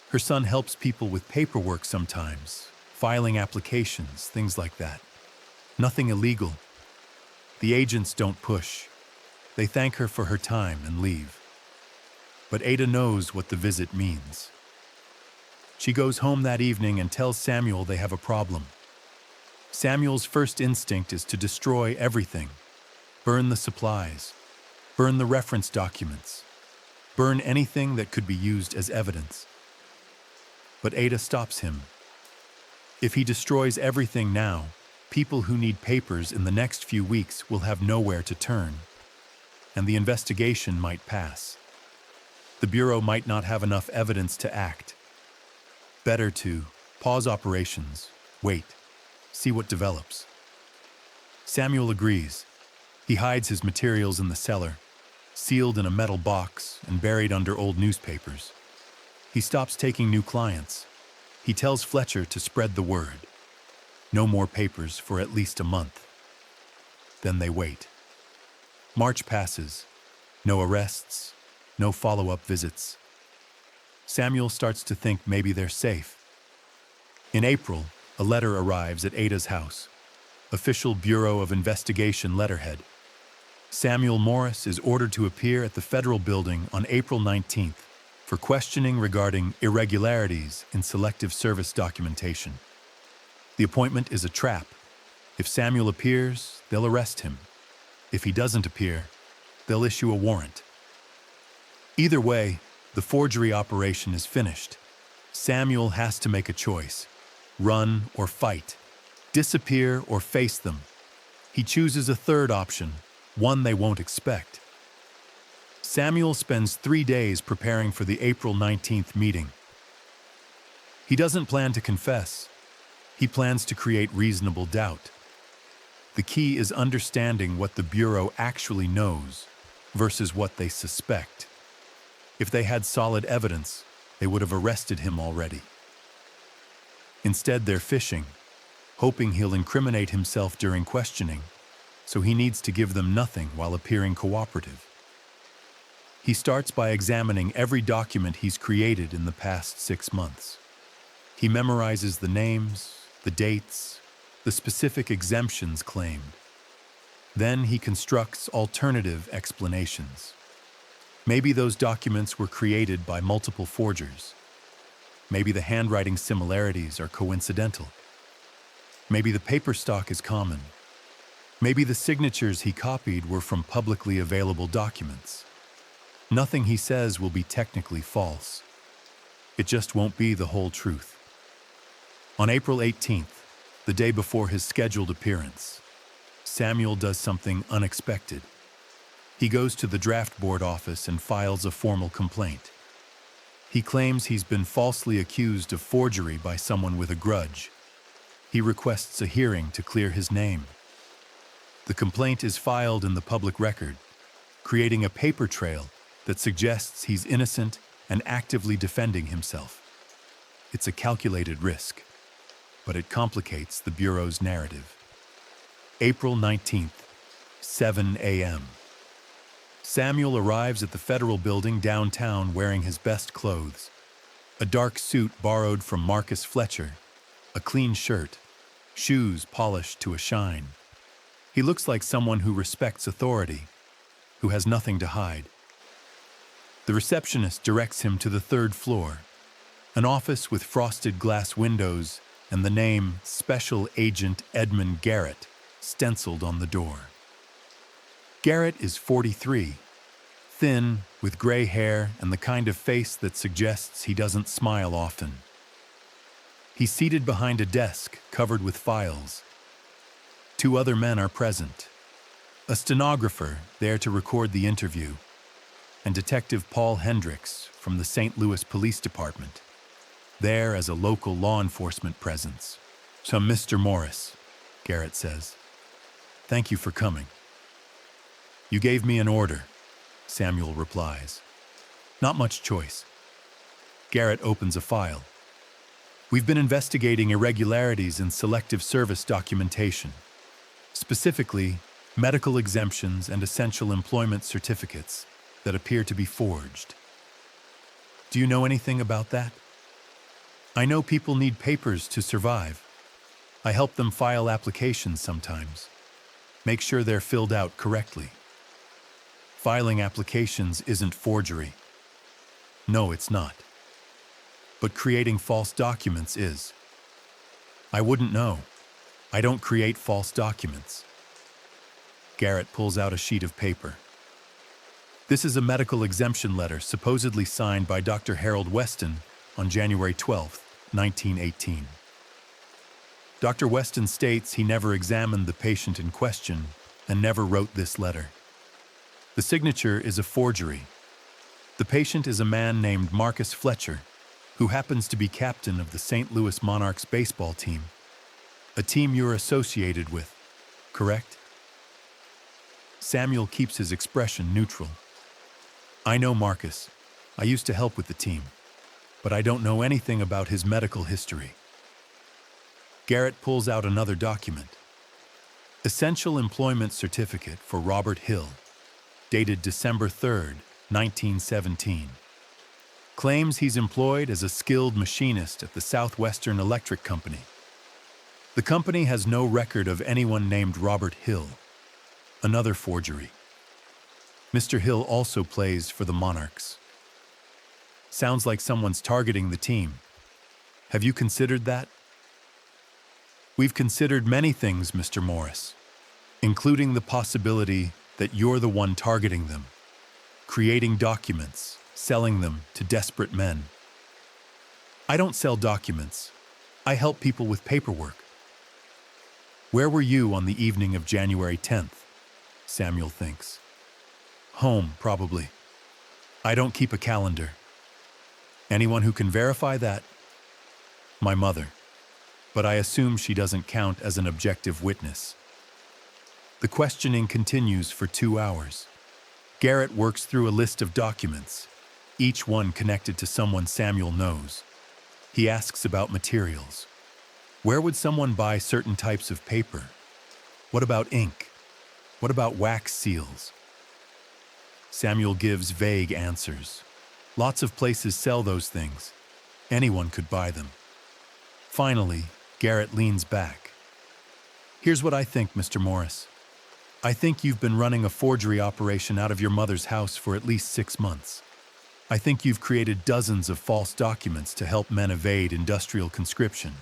Her son helps people with paperwork sometimes, filing applications, things like that. Nothing illegal. The agents don't push. They thank her for her time and leave. But Ada knows what the visit means. She goes home that evening and tells Samuel they have a problem. Samuel's first instinct is to destroy everything. Burn the supplies. Burn the reference documents. Burn anything that could be used as evidence. But Ada stops him. If he destroys everything now, people who need papers in the next few weeks will have nowhere to turn, and the investigation might pass. The Bureau might not have enough evidence to act. Better to pause operations, wait, see what develops. Samuel agrees. He hides his materials in the cellar, sealed in a metal box and buried under old newspapers. He stops taking new clients. He tells Fletcher to spread the word. No more papers for at least a month. Then they wait. March passes. No arrests, No follow-up visits. Samuel starts to think maybe they're safe. In April, a letter arrives at Ada's house. Official Bureau of Investigation letterhead. Samuel Morris is ordered to appear at the federal building on April 19th for questioning regarding irregularities in selective service documentation. The appointment is a trap. If Samuel appears, they'll arrest him. If he doesn't appear, they'll issue a warrant. Either way, the forgery operation is finished. Samuel has to make a choice: run or fight, disappear or face them. He chooses a third option, one they won't expect. Samuel spends 3 days preparing for the April 19th meeting. He doesn't plan to confess. He plans to create reasonable doubt. The key is understanding what the Bureau actually knows versus what they suspect. If they had solid evidence, they would have arrested him already. Instead, they're fishing, hoping he'll incriminate himself during questioning, so he needs to give them nothing while appearing cooperative. He starts by examining every document he's created in the past 6 months. He memorizes the names, the dates, the specific exemptions claimed. Then he constructs alternative explanations. Maybe those documents were created by multiple forgers. Maybe the handwriting similarities are coincidental. Maybe the paper stock is common. Maybe the signatures he copied were from publicly available documents. Nothing he says will be technically false. It just won't be the whole truth. On April 18th, the day before his scheduled appearance, Samuel does something unexpected. He goes to the draft board office and files a formal complaint. He claims he's been falsely accused of forgery by someone with a grudge. He requests a hearing to clear his name. The complaint is filed in the public record, creating a paper trail that suggests he's innocent and actively defending himself. It's a calculated risk, but it complicates the Bureau's narrative. April 19th, 7 a.m. Samuel arrives at the federal building downtown wearing his best clothes. A dark suit borrowed from Marcus Fletcher, a clean shirt, shoes polished to a shine. He looks like someone who respects authority, who has nothing to hide. The receptionist directs him to the 3rd floor, an office with frosted glass windows and the name Special Agent Edmund Garrett stenciled on the door. Garrett is 43, thin, with gray hair and the kind of face that suggests he doesn't smile often. He's seated behind a desk covered with files. 2 other men are present: a stenographer there to record the interview, and Detective Paul Hendricks from the St. Louis Police Department, there as a local law enforcement presence. "So, Mr. Morris," Garrett says, "thank you for coming." "You gave me an order," Samuel replies. "Not much choice." Garrett opens a file. "We've been investigating irregularities in selective service documentation, specifically medical exemptions and essential employment certificates that appear to be forged. Do you know anything about that? I know people need papers to survive. I help them file applications sometimes. Make sure they're filled out correctly. Filing applications isn't forgery. No, it's not. But creating false documents is. I wouldn't know. I don't create false documents." Garrett pulls out a sheet of paper. This is a medical exemption letter supposedly signed by Dr. Harold Weston on January 12, 1918. Dr. Weston states he never examined the patient in question and never wrote this letter. The signature is a forgery. The patient is a man named Marcus Fletcher, who happens to be captain of the St. Louis Monarchs baseball team, a team you're associated with, correct? Samuel keeps his expression neutral. "I know Marcus. I used to help with the team, but I don't know anything about his medical history." Garrett pulls out another document. Essential Employment Certificate for Robert Hill, dated December 3rd, 1917. Claims he's employed as a skilled machinist at the Southwestern Electric Company. The company has no record of anyone named Robert Hill. Another forgery. Mr. Hill also plays for the Monarchs. Sounds like someone's targeting the team. Have you considered that? We've considered many things, Mr. Morris, including the possibility that you're the one targeting them, creating documents, selling them to desperate men. I don't sell documents. I help people with paperwork. Where were you on the evening of January 10th? Samuel thinks. Home, probably. I don't keep a calendar. Anyone who can verify that? My mother. But I assume she doesn't count as an objective witness. The questioning continues for 2 hours. Garrett works through a list of documents, each one connected to someone Samuel knows. He asks about materials. Where would someone buy certain types of paper? What about ink? What about wax seals? Samuel gives vague answers. Lots of places sell those things. Anyone could buy them. Finally, Garrett leans back. Here's what I think, Mr. Morris. I think you've been running a forgery operation out of your mother's house for at least 6 months. I think you've created dozens of false documents to help men evade industrial conscription.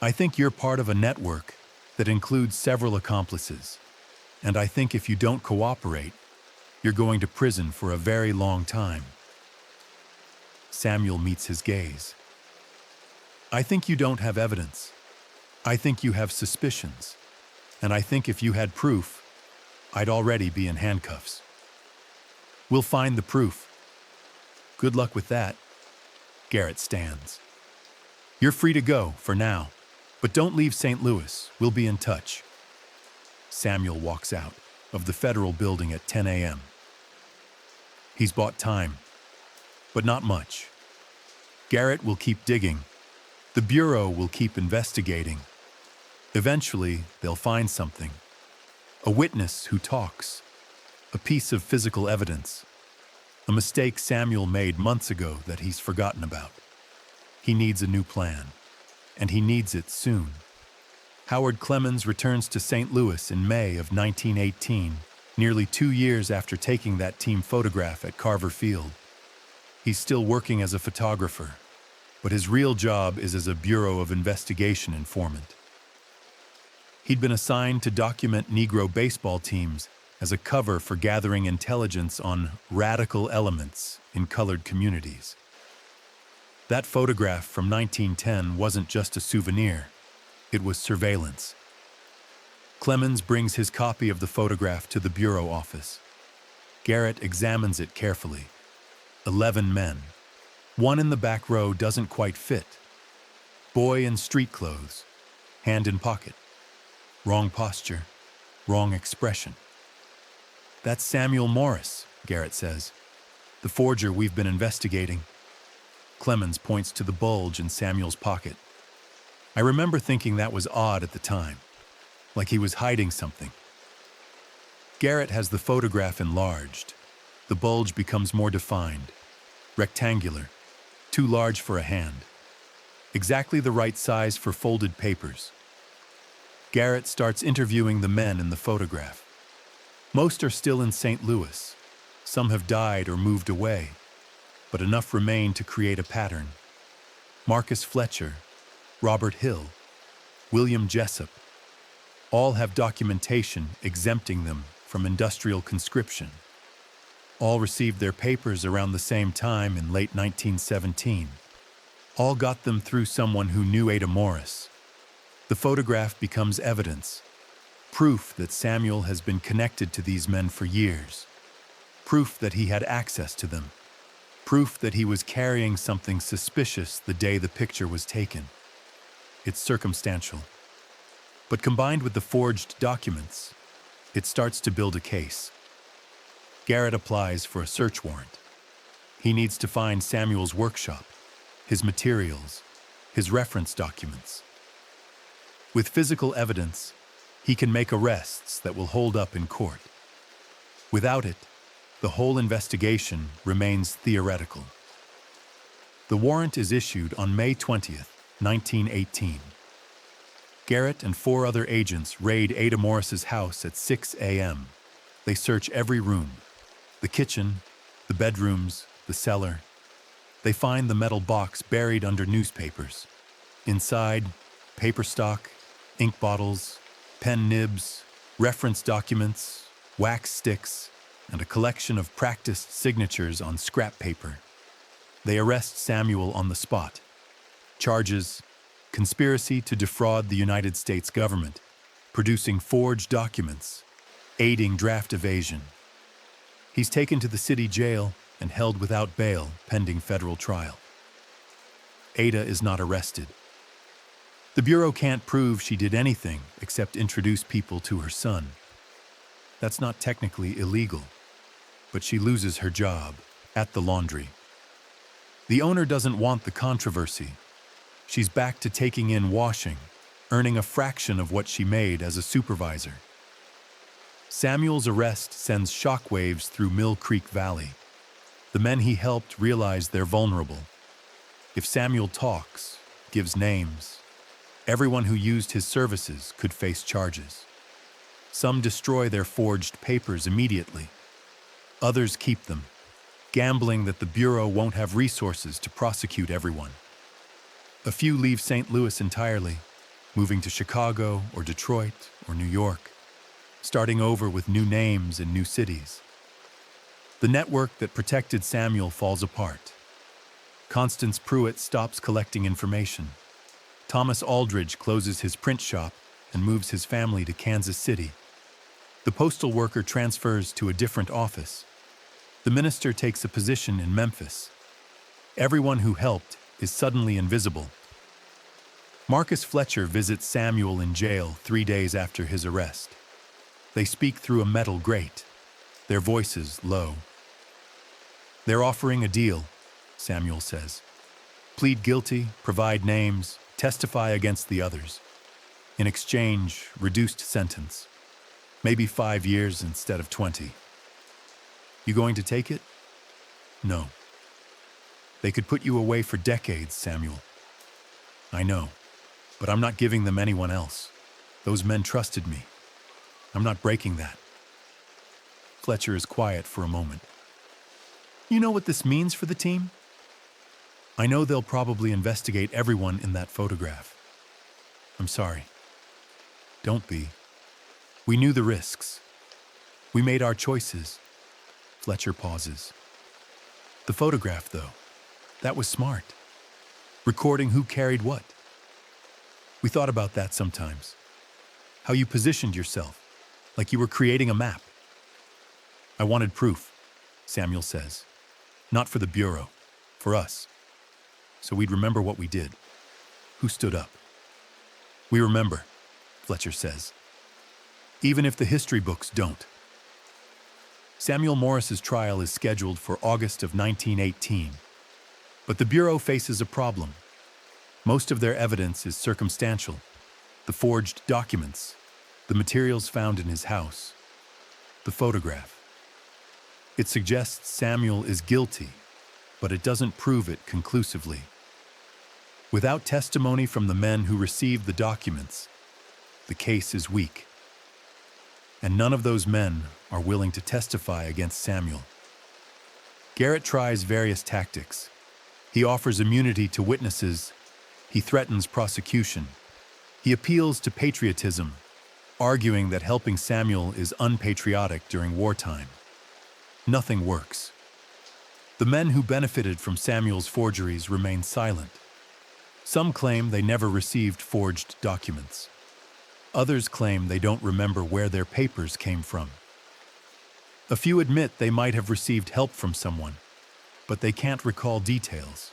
I think you're part of a network that includes several accomplices, and I think if you don't cooperate, you're going to prison for a very long time. Samuel meets his gaze. I think you don't have evidence. I think you have suspicions, and I think if you had proof, I'd already be in handcuffs. We'll find the proof. Good luck with that. Garrett stands. You're free to go for now, but don't leave St. Louis. We'll be in touch. Samuel walks out of the federal building at 10 a.m. He's bought time, but not much. Garrett will keep digging. The Bureau will keep investigating. Eventually, they'll find something. A witness who talks. A piece of physical evidence. A mistake Samuel made months ago that he's forgotten about. He needs a new plan, and he needs it soon. Howard Clemens returns to St. Louis in May of 1918, nearly 2 years after taking that team photograph at Carver Field. He's still working as a photographer, but his real job is as a Bureau of Investigation informant. He'd been assigned to document Negro baseball teams as a cover for gathering intelligence on radical elements in colored communities. That photograph from 1910 wasn't just a souvenir, it was surveillance. Clemens brings his copy of the photograph to the Bureau office. Garrett examines it carefully. 11 men. One in the back row doesn't quite fit. Boy in street clothes, hand in pocket. Wrong posture, wrong expression. That's Samuel Morris, Garrett says. The forger we've been investigating. Clemens points to the bulge in Samuel's pocket. I remember thinking that was odd at the time, like he was hiding something. Garrett has the photograph enlarged. The bulge becomes more defined, rectangular, too large for a hand. Exactly the right size for folded papers. Garrett starts interviewing the men in the photograph. Most are still in St. Louis. Some have died or moved away, but enough remain to create a pattern. Marcus Fletcher, Robert Hill, William Jessup, all have documentation exempting them from industrial conscription. All received their papers around the same time in late 1917. All got them through someone who knew Ada Morris. The photograph becomes evidence, proof that Samuel has been connected to these men for years, proof that he had access to them, proof that he was carrying something suspicious the day the picture was taken. It's circumstantial, but combined with the forged documents, it starts to build a case. Garrett applies for a search warrant. He needs to find Samuel's workshop, his materials, his reference documents. With physical evidence, he can make arrests that will hold up in court. Without it, The whole investigation remains theoretical. The warrant is issued on May 20th, 1918. Garrett and 4 other agents raid Ada Morris's house at 6 a.m. They search every room, the kitchen, the bedrooms, the cellar. They find the metal box buried under newspapers. Inside, paper stock, ink bottles, pen nibs, reference documents, wax sticks, and a collection of practiced signatures on scrap paper. They arrest Samuel on the spot. Charges: conspiracy to defraud the United States government, producing forged documents, aiding draft evasion. He's taken to the city jail and held without bail pending federal trial. Ada is not arrested. The Bureau can't prove she did anything except introduce people to her son. That's not technically illegal, but she loses her job at the laundry. The owner doesn't want the controversy. She's back to taking in washing, earning a fraction of what she made as a supervisor. Samuel's arrest sends shockwaves through Mill Creek Valley. The men he helped realize they're vulnerable. If Samuel talks, gives names, everyone who used his services could face charges. Some destroy their forged papers immediately. Others keep them, gambling that the Bureau won't have resources to prosecute everyone. A few leave St. Louis entirely, moving to Chicago or Detroit or New York, starting over with new names in new cities. The network that protected Samuel falls apart. Constance Pruitt stops collecting information. Thomas Aldridge closes his print shop and moves his family to Kansas City. The postal worker transfers to a different office. The minister takes a position in Memphis. Everyone who helped is suddenly invisible. Marcus Fletcher visits Samuel in jail 3 days after his arrest. They speak through a metal grate, their voices low. They're offering a deal, Samuel says. Plead guilty, provide names, testify against the others. In exchange, reduced sentence. Maybe 5 years instead of 20. You going to take it? No. They could put you away for decades, Samuel. I know, but I'm not giving them anyone else. Those men trusted me. I'm not breaking that. Fletcher is quiet for a moment. You know what this means for the team? I know they'll probably investigate everyone in that photograph. I'm sorry. Don't be. We knew the risks. We made our choices. Fletcher pauses. The photograph, though, that was smart. Recording who carried what. We thought about that sometimes. How you positioned yourself, like you were creating a map. I wanted proof, Samuel says. Not for the Bureau, for us. So we'd remember what we did. Who stood up. We remember, Fletcher says. Even if the history books don't. Samuel Morris's trial is scheduled for August of 1918. But the Bureau faces a problem. Most of their evidence is circumstantial. The forged documents, the materials found in his house, the photograph. It suggests Samuel is guilty, but it doesn't prove it conclusively. Without testimony from the men who received the documents, the case is weak. And none of those men are willing to testify against Samuel. Garrett tries various tactics. He offers immunity to witnesses. He threatens prosecution. He appeals to patriotism, arguing that helping Samuel is unpatriotic during wartime. Nothing works. The men who benefited from Samuel's forgeries remain silent. Some claim they never received forged documents. Others claim they don't remember where their papers came from. A few admit they might have received help from someone, but they can't recall details.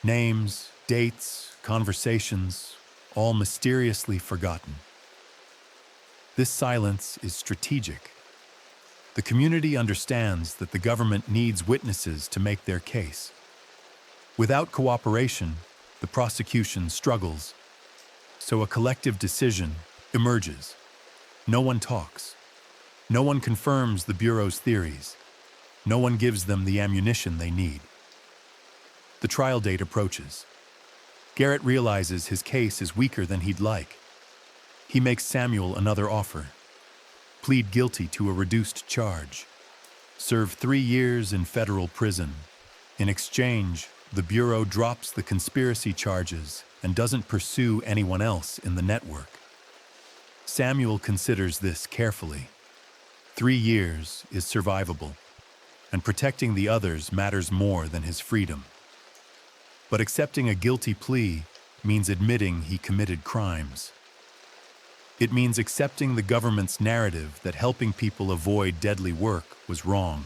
Names, dates, conversations, all mysteriously forgotten. This silence is strategic. The community understands that the government needs witnesses to make their case. Without cooperation, the prosecution struggles. So a collective decision emerges. No one talks. No one confirms the Bureau's theories. No one gives them the ammunition they need. The trial date approaches. Garrett realizes his case is weaker than he'd like. He makes Samuel another offer. Plead guilty to a reduced charge. Serve 3 years in federal prison. In exchange, the Bureau drops the conspiracy charges and doesn't pursue anyone else in the network. Samuel considers this carefully. 3 years is survivable, and protecting the others matters more than his freedom. But accepting a guilty plea means admitting he committed crimes. It means accepting the government's narrative that helping people avoid deadly work was wrong.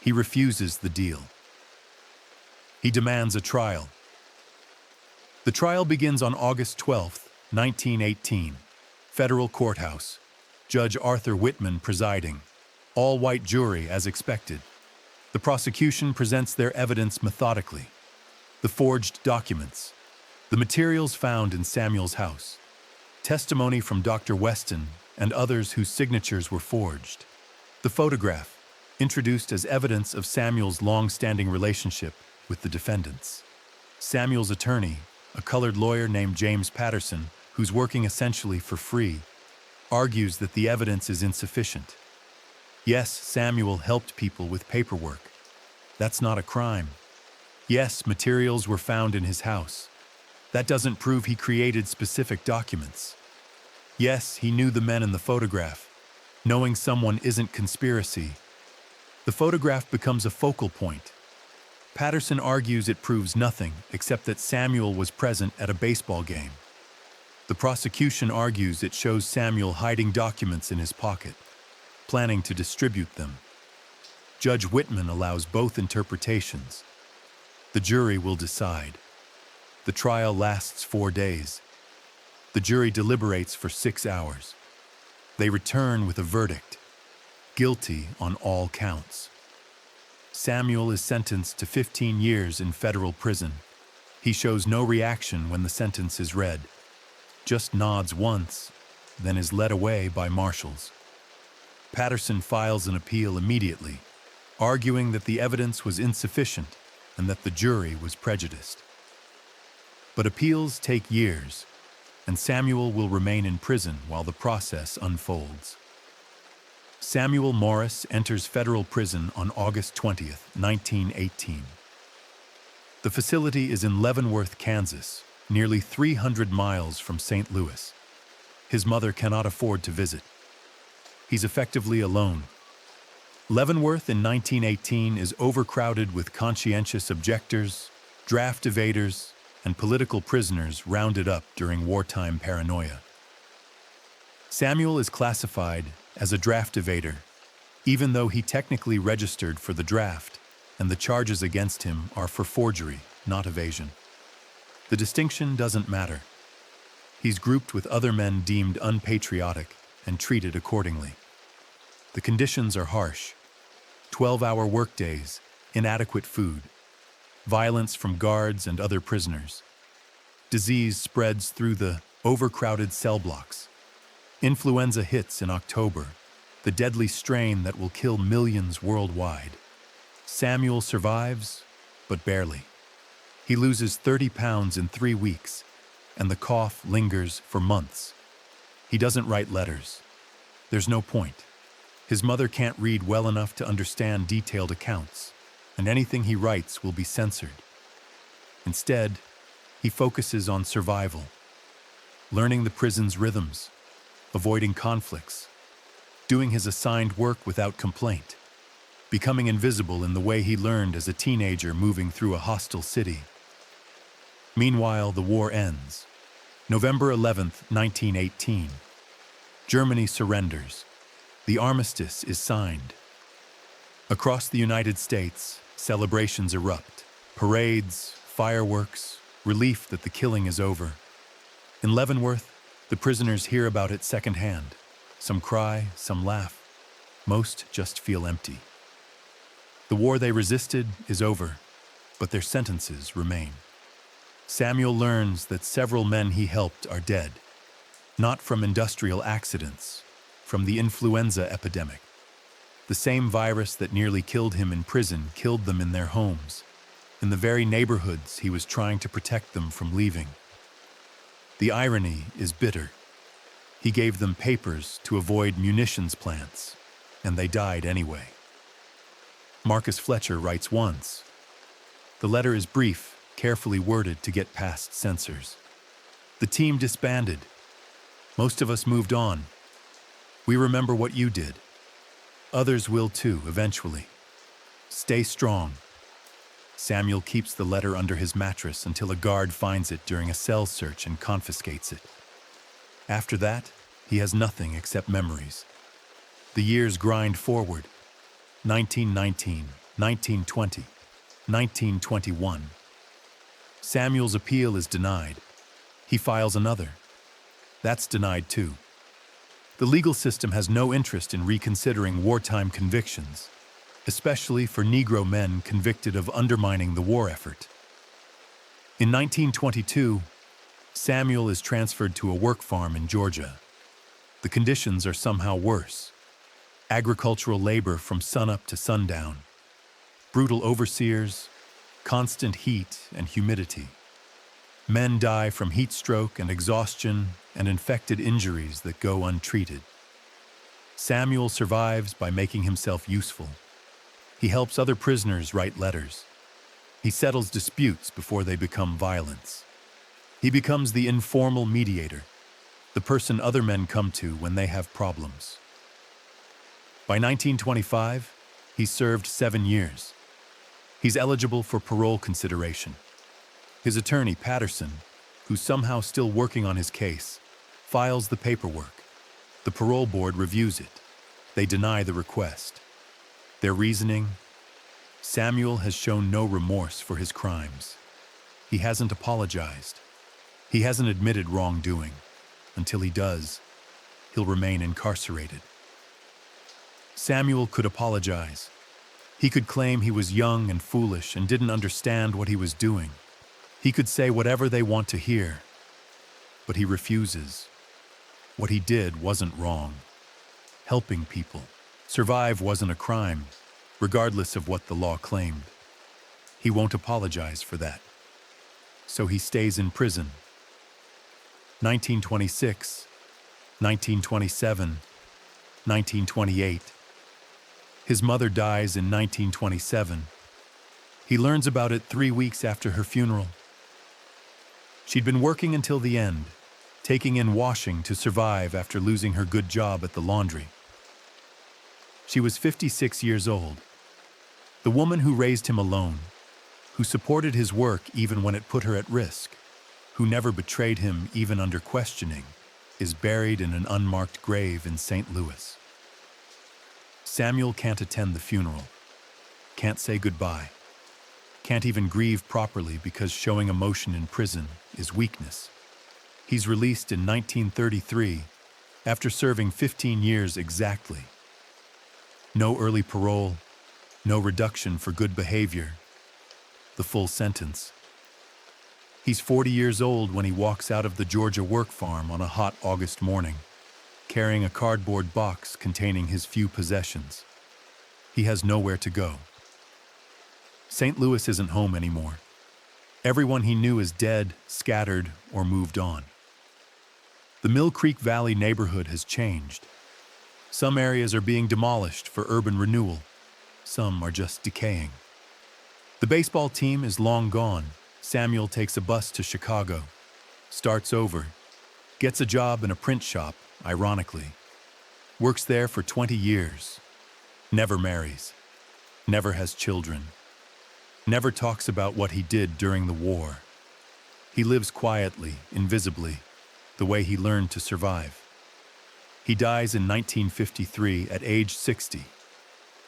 He refuses the deal. He demands a trial. The trial begins on August 12, 1918. Federal Courthouse. Judge Arthur Whitman presiding. All-white jury as expected. The prosecution presents their evidence methodically. The forged documents. The materials found in Samuel's house. Testimony from Dr. Weston and others whose signatures were forged. The photograph, introduced as evidence of Samuel's long-standing relationship with the defendants. Samuel's attorney, a colored lawyer named James Patterson, who's working essentially for free, argues that the evidence is insufficient. Yes, Samuel helped people with paperwork. That's not a crime. Yes, materials were found in his house. That doesn't prove he created specific documents. Yes, he knew the men in the photograph. Knowing someone isn't conspiracy. The photograph becomes a focal point. Patterson argues it proves nothing except that Samuel was present at a baseball game. The prosecution argues it shows Samuel hiding documents in his pocket, planning to distribute them. Judge Whitman allows both interpretations. The jury will decide. The trial lasts 4 days. The jury deliberates for 6 hours. They return with a verdict: guilty on all counts. Samuel is sentenced to 15 years in federal prison. He shows no reaction when the sentence is read, just nods once, then is led away by marshals. Patterson files an appeal immediately, arguing that the evidence was insufficient and that the jury was prejudiced. But appeals take years, and Samuel will remain in prison while the process unfolds. Samuel Morris enters federal prison on August 20, 1918. The facility is in Leavenworth, Kansas, nearly 300 miles from St. Louis. His mother cannot afford to visit. He's effectively alone. Leavenworth in 1918 is overcrowded with conscientious objectors, draft evaders, and political prisoners rounded up during wartime paranoia. Samuel is classified as a draft evader, even though he technically registered for the draft, and the charges against him are for forgery, not evasion. The distinction doesn't matter. He's grouped with other men deemed unpatriotic and treated accordingly. The conditions are harsh: 12-hour workdays, inadequate food, violence from guards and other prisoners. Disease spreads through the overcrowded cell blocks. Influenza hits in October, the deadly strain that will kill millions worldwide. Samuel survives, but barely. He loses 30 pounds in 3 weeks, and the cough lingers for months. He doesn't write letters. There's no point. His mother can't read well enough to understand detailed accounts, and anything he writes will be censored. Instead, he focuses on survival, learning the prison's rhythms, avoiding conflicts, doing his assigned work without complaint, becoming invisible in the way he learned as a teenager moving through a hostile city. Meanwhile, the war ends. November 11, 1918. Germany surrenders. The armistice is signed. Across the United States, celebrations erupt. Parades, fireworks, relief that the killing is over. In Leavenworth, the prisoners hear about it secondhand. Some cry, some laugh. Most just feel empty. The war they resisted is over, but their sentences remain. Samuel learns that several men he helped are dead, not from industrial accidents, from the influenza epidemic. The same virus that nearly killed him in prison killed them in their homes, in the very neighborhoods he was trying to protect them from leaving. The irony is bitter. He gave them papers to avoid munitions plants, and they died anyway. Marcus Fletcher writes once, "The letter is brief, carefully worded to get past censors. The team disbanded. Most of us moved on. We remember what you did. Others will too, eventually. Stay strong." Samuel keeps the letter under his mattress until a guard finds it during a cell search and confiscates it. After that, he has nothing except memories. The years grind forward. 1919, 1920, 1921. Samuel's appeal is denied. He files another. That's denied too. The legal system has no interest in reconsidering wartime convictions, especially for Negro men convicted of undermining the war effort. In 1922, Samuel is transferred to a work farm in Georgia. The conditions are somehow worse. Agricultural labor from sunup to sundown. Brutal overseers, constant heat and humidity. Men die from heat stroke and exhaustion and infected injuries that go untreated. Samuel survives by making himself useful. He helps other prisoners write letters. He settles disputes before they become violence. He becomes the informal mediator, the person other men come to when they have problems. By 1925, he's served 7 years. He's eligible for parole consideration. His attorney, Patterson, who's somehow still working on his case, files the paperwork. The parole board reviews it. They deny the request. Their reasoning? Samuel has shown no remorse for his crimes. He hasn't apologized. He hasn't admitted wrongdoing. Until he does, he'll remain incarcerated. Samuel could apologize. He could claim he was young and foolish and didn't understand what he was doing. He could say whatever they want to hear. But he refuses. What he did wasn't wrong. Helping people survive wasn't a crime, regardless of what the law claimed. He won't apologize for that. So he stays in prison. 1926, 1927, 1928. His mother dies in 1927. He learns about it 3 weeks after her funeral. She'd been working until the end, taking in washing to survive after losing her good job at the laundry. She was 56 years old. The woman who raised him alone, who supported his work even when it put her at risk, who never betrayed him even under questioning, is buried in an unmarked grave in St. Louis. Samuel can't attend the funeral, can't say goodbye, can't even grieve properly because showing emotion in prison is weakness. He's released in 1933 after serving 15 years exactly. No early parole, no reduction for good behavior, the full sentence. He's 40 years old when he walks out of the Georgia work farm on a hot August morning, carrying a cardboard box containing his few possessions. He has nowhere to go. St. Louis isn't home anymore. Everyone he knew is dead, scattered, or moved on. The Mill Creek Valley neighborhood has changed. Some areas are being demolished for urban renewal. Some are just decaying. The baseball team is long gone. Samuel takes a bus to Chicago, starts over, gets a job in a print shop, ironically. Works there for 20 years. Never marries. Never has children. Never talks about what he did during the war. He lives quietly, invisibly, the way he learned to survive. He dies in 1953 at age 60.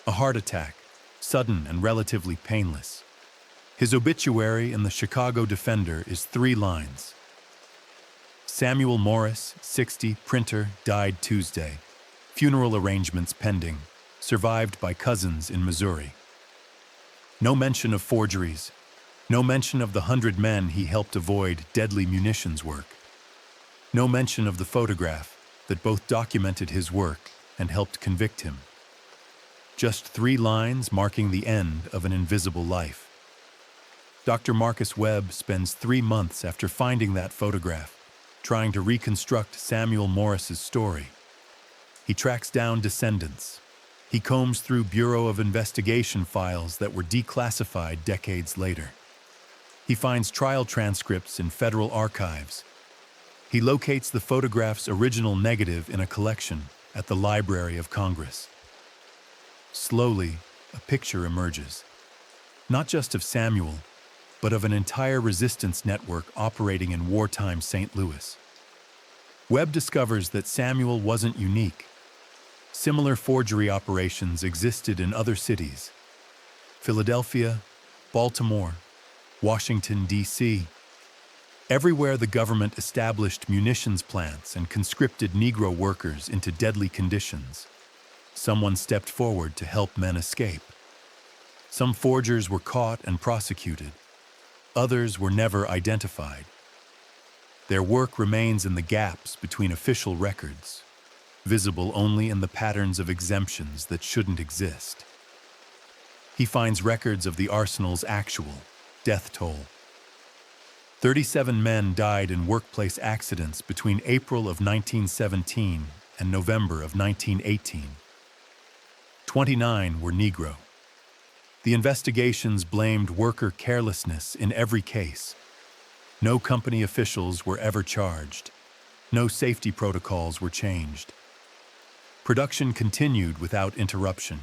A heart attack, sudden and relatively painless. His obituary in the Chicago Defender is 3 lines. Samuel Morris, 60, printer, died Tuesday. Funeral arrangements pending. Survived by cousins in Missouri. No mention of forgeries. No mention of the 100 men he helped avoid deadly munitions work. No mention of the photograph that both documented his work and helped convict him. just 3 lines marking the end of an invisible life. Dr. Marcus Webb spends 3 months after finding that photograph, trying to reconstruct Samuel Morris's story. He tracks down descendants. He combs through Bureau of Investigation files that were declassified decades later. He finds trial transcripts in federal archives. He locates the photograph's original negative in a collection at the Library of Congress. Slowly, a picture emerges, not just of Samuel, but of an entire resistance network operating in wartime St. Louis. Webb discovers that Samuel wasn't unique. Similar forgery operations existed in other cities: Philadelphia, Baltimore, Washington, D.C. Everywhere the government established munitions plants and conscripted Negro workers into deadly conditions, someone stepped forward to help men escape. Some forgers were caught and prosecuted. Others were never identified. Their work remains in the gaps between official records, visible only in the patterns of exemptions that shouldn't exist. He finds records of the arsenal's actual death toll. 37 men died in workplace accidents between April of 1917 and November of 1918. 29 were Negro. The investigations blamed worker carelessness in every case. No company officials were ever charged. No safety protocols were changed. Production continued without interruption.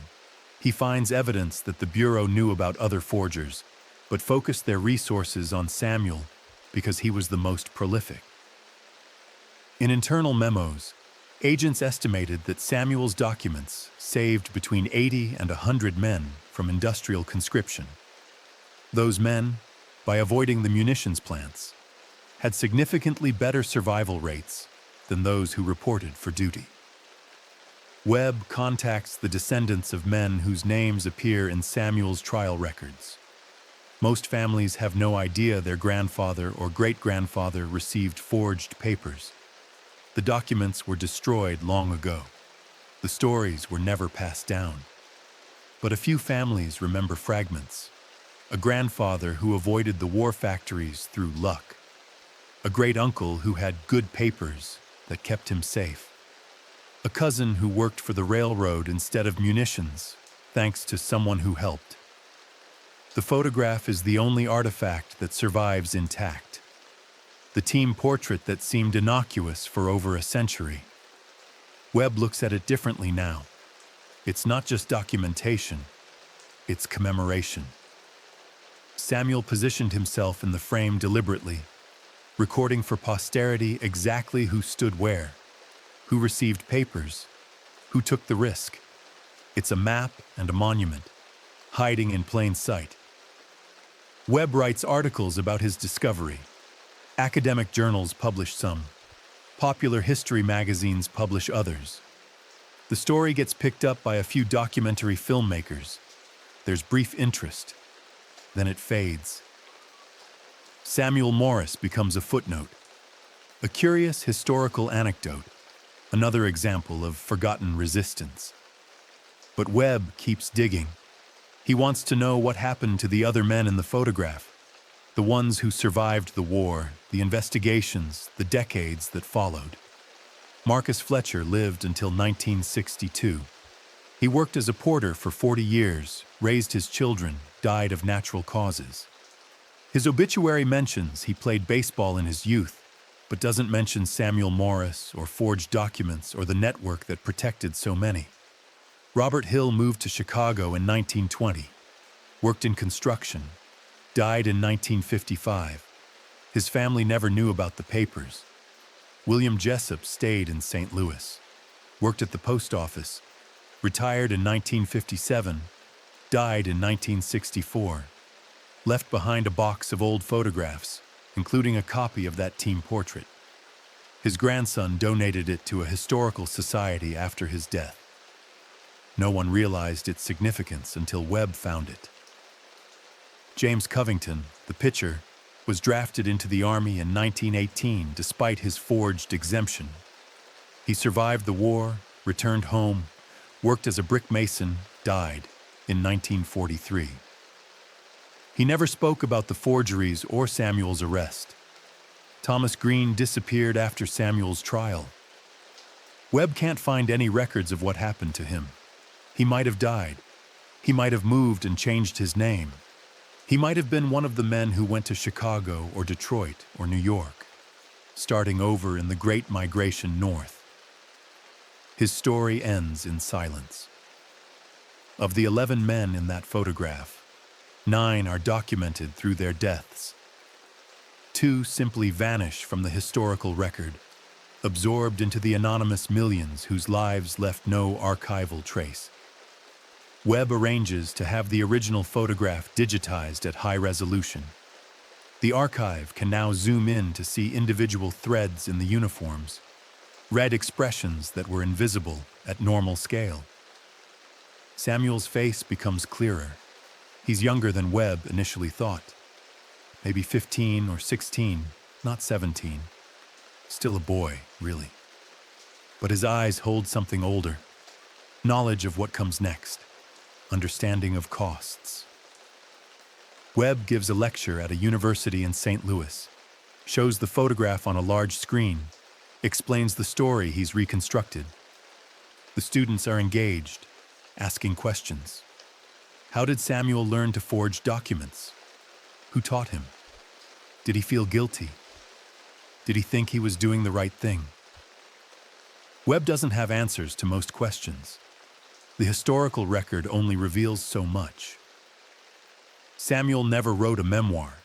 He finds evidence that the Bureau knew about other forgers, but focused their resources on Samuel because he was the most prolific. In internal memos, agents estimated that Samuel's documents saved between 80 and 100 men from industrial conscription. Those men, by avoiding the munitions plants, had significantly better survival rates than those who reported for duty. Webb contacts the descendants of men whose names appear in Samuel's trial records. Most families have no idea their grandfather or great-grandfather received forged papers. The documents were destroyed long ago. The stories were never passed down. But a few families remember fragments. A grandfather who avoided the war factories through luck. A great-uncle who had good papers that kept him safe. A cousin who worked for the railroad instead of munitions, thanks to someone who helped. The photograph is the only artifact that survives intact. The team portrait that seemed innocuous for over a century. Webb looks at it differently now. It's not just documentation, it's commemoration. Samuel positioned himself in the frame deliberately, recording for posterity exactly who stood where, who received papers, who took the risk. It's a map and a monument, hiding in plain sight. Webb writes articles about his discovery. Academic journals publish some. Popular history magazines publish others. The story gets picked up by a few documentary filmmakers. There's brief interest. Then it fades. Samuel Morris becomes a footnote. A curious historical anecdote. Another example of forgotten resistance. But Webb keeps digging. He wants to know what happened to the other men in the photograph. The ones who survived the war, the investigations, the decades that followed. Marcus Fletcher lived until 1962. He worked as a porter for 40 years, raised his children, died of natural causes. His obituary mentions he played baseball in his youth, but doesn't mention Samuel Morris or forged documents or the network that protected so many. Robert Hill moved to Chicago in 1920, worked in construction, died in 1955. His family never knew about the papers. William Jessup stayed in St. Louis, worked at the post office, retired in 1957, died in 1964, left behind a box of old photographs, including a copy of that team portrait. His grandson donated it to a historical society after his death. No one realized its significance until Webb found it. James Covington, the pitcher, was drafted into the Army in 1918 despite his forged exemption. He survived the war, returned home, worked as a brick mason, died in 1943. He never spoke about the forgeries or Samuel's arrest. Thomas Green disappeared after Samuel's trial. Webb can't find any records of what happened to him. He might have died. He might have moved and changed his name. He might have been one of the men who went to Chicago or Detroit or New York, starting over in the Great Migration North. His story ends in silence. Of the 11 men in that photograph, 9 are documented through their deaths. 2 simply vanish from the historical record, absorbed into the anonymous millions whose lives left no archival trace. Webb arranges to have the original photograph digitized at high resolution. The archive can now zoom in to see individual threads in the uniforms, red expressions that were invisible at normal scale. Samuel's face becomes clearer. He's younger than Webb initially thought. Maybe 15 or 16, not 17. Still a boy, really. But his eyes hold something older. Knowledge of what comes next. Understanding of costs. Webb gives a lecture at a university in St. Louis, shows the photograph on a large screen, explains the story he's reconstructed. The students are engaged, asking questions. How did Samuel learn to forge documents? Who taught him? Did he feel guilty? Did he think he was doing the right thing? Webb doesn't have answers to most questions. The historical record only reveals so much. Samuel never wrote a memoir,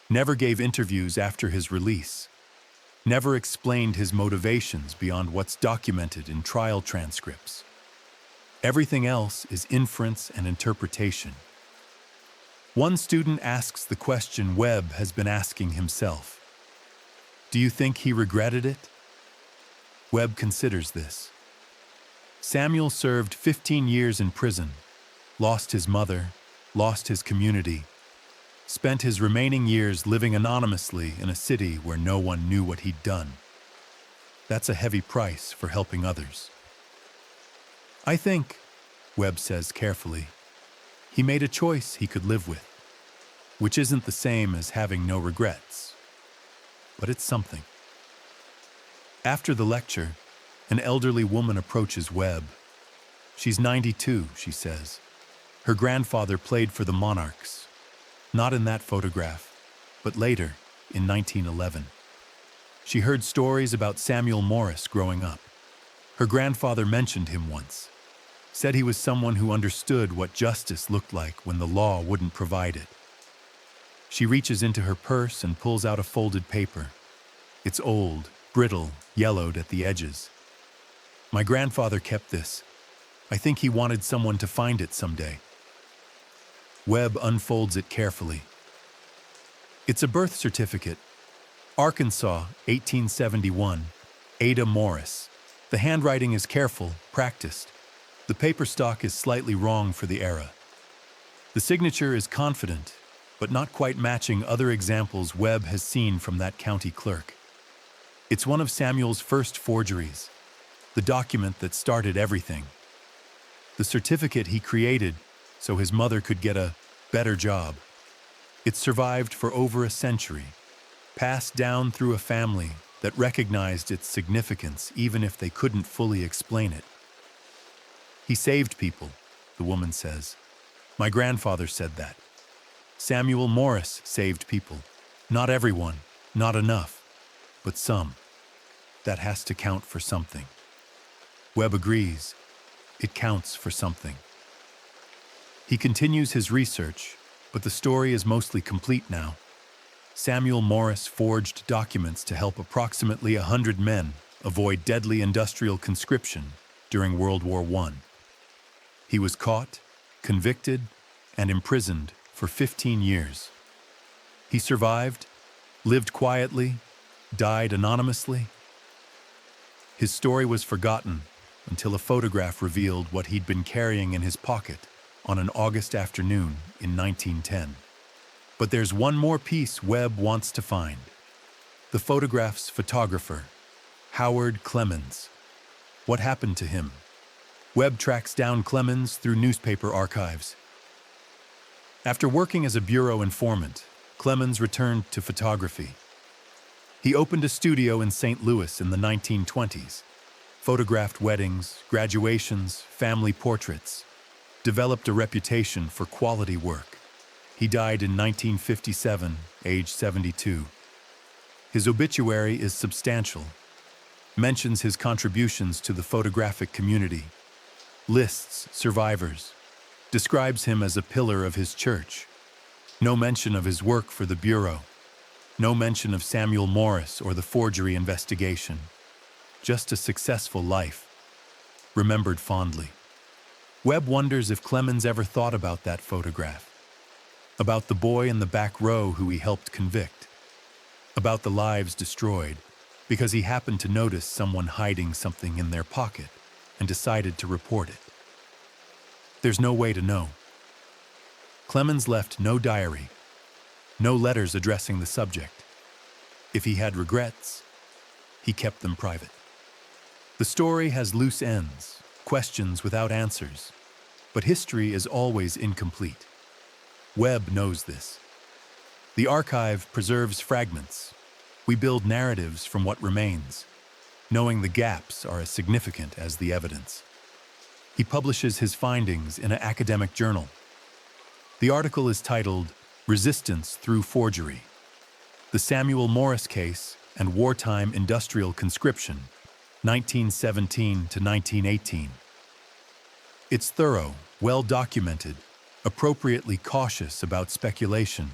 never gave interviews after his release, never explained his motivations beyond what's documented in trial transcripts. Everything else is inference and interpretation. One student asks the question Webb has been asking himself. Do you think he regretted it? Webb considers this. Samuel served 15 years in prison, lost his mother, lost his community, spent his remaining years living anonymously in a city where no one knew what he'd done. That's a heavy price for helping others. I think, Webb says carefully, he made a choice he could live with, which isn't the same as having no regrets, but it's something. After the lecture, an elderly woman approaches Webb. She's 92, she says. Her grandfather played for the Monarchs, not in that photograph, but later, in 1911. She heard stories about Samuel Morris growing up. Her grandfather mentioned him once, said he was someone who understood what justice looked like when the law wouldn't provide it. She reaches into her purse and pulls out a folded paper. It's old, brittle, yellowed at the edges. My grandfather kept this. I think he wanted someone to find it someday. Webb unfolds it carefully. It's a birth certificate. Arkansas, 1871. Ada Morris. The handwriting is careful, practiced. The paper stock is slightly wrong for the era. The signature is confident, but not quite matching other examples Webb has seen from that county clerk. It's one of Samuel's first forgeries, the document that started everything. The certificate he created so his mother could get a better job. It survived for over a century, passed down through a family that recognized its significance even if they couldn't fully explain it. He saved people, the woman says. My grandfather said that. Samuel Morris saved people. Not everyone, not enough, but some. That has to count for something. Webb agrees. It counts for something. He continues his research, but the story is mostly complete now. Samuel Morris forged documents to help approximately 100 men avoid deadly industrial conscription during World War I. He was caught, convicted, and imprisoned for 15 years. He survived, lived quietly, died anonymously. His story was forgotten until a photograph revealed what he'd been carrying in his pocket on an August afternoon in 1910. But there's one more piece Webb wants to find. The photograph's photographer, Howard Clemens. What happened to him? Webb tracks down Clemens through newspaper archives. After working as a bureau informant, Clemens returned to photography. He opened a studio in St. Louis in the 1920s, photographed weddings, graduations, family portraits, developed a reputation for quality work. He died in 1957, age 72. His obituary is substantial, mentions his contributions to the photographic community, lists survivors, describes him as a pillar of his church. No mention of his work for the Bureau. No mention of Samuel Morse or the forgery investigation. Just a successful life, remembered fondly. Webb wonders if Clemens ever thought about that photograph, about the boy in the back row who he helped convict, about the lives destroyed because he happened to notice someone hiding something in their pocket and decided to report it. There's no way to know. Clemens left no diary, no letters addressing the subject. If he had regrets, he kept them private. The story has loose ends, questions without answers, but history is always incomplete. Webb knows this. The archive preserves fragments. We build narratives from what remains, knowing the gaps are as significant as the evidence. He publishes his findings in an academic journal. The article is titled "Resistance Through Forgery: The Samuel Morse Case and Wartime Industrial Conscription, 1917 to 1918." It's thorough, well-documented, appropriately cautious about speculation.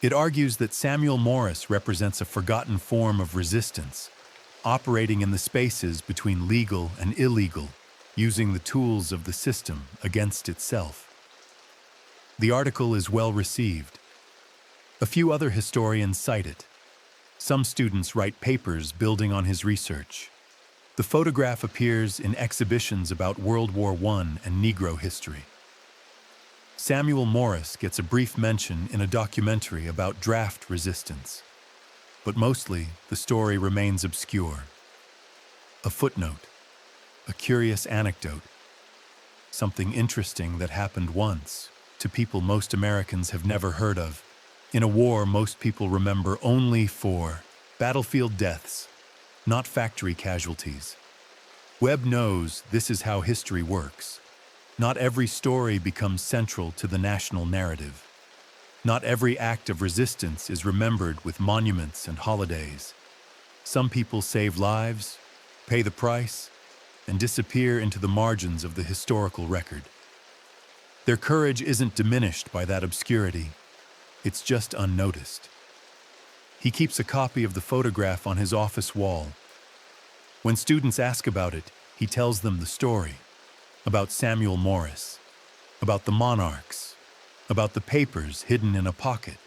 It argues that Samuel Morse represents a forgotten form of resistance, operating in the spaces between legal and illegal, using the tools of the system against itself. The article is well received. A few other historians cite it. Some students write papers building on his research. The photograph appears in exhibitions about World War I and Negro history. Samuel Morse gets a brief mention in a documentary about draft resistance, but mostly the story remains obscure. A footnote, a curious anecdote, something interesting that happened once to people most Americans have never heard of, in a war most people remember only for battlefield deaths, not factory casualties. Webb knows this is how history works. Not every story becomes central to the national narrative. Not every act of resistance is remembered with monuments and holidays. Some people save lives, pay the price, and disappear into the margins of the historical record. Their courage isn't diminished by that obscurity. It's just unnoticed. He keeps a copy of the photograph on his office wall. When students ask about it, he tells them the story. About Samuel Morse, about the monarchs, about the papers hidden in a pocket,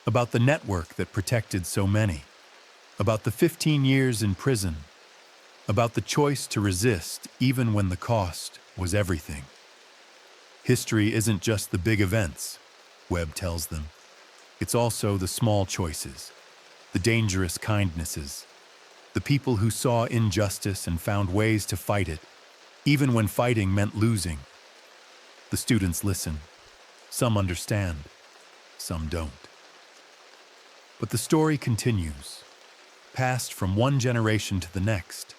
about the network that protected so many, about the 15 years in prison, about the choice to resist even when the cost was everything. History isn't just the big events, Webb tells them. It's also the small choices, the dangerous kindnesses, the people who saw injustice and found ways to fight it, even when fighting meant losing. The students listen. Some understand, some don't. But the story continues, passed from one generation to the next,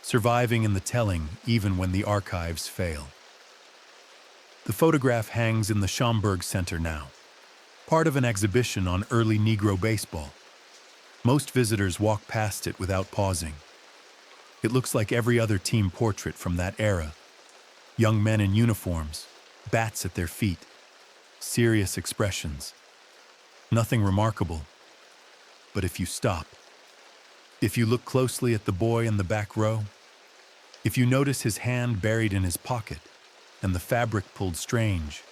surviving in the telling even when the archives fail. The photograph hangs in the Schomburg Center now, part of an exhibition on early Negro baseball. Most visitors walk past it without pausing. It looks like every other team portrait from that era. Young men in uniforms, bats at their feet, serious expressions. Nothing remarkable. But if you stop, if you look closely at the boy in the back row, if you notice his hand buried in his pocket and the fabric pulled strange,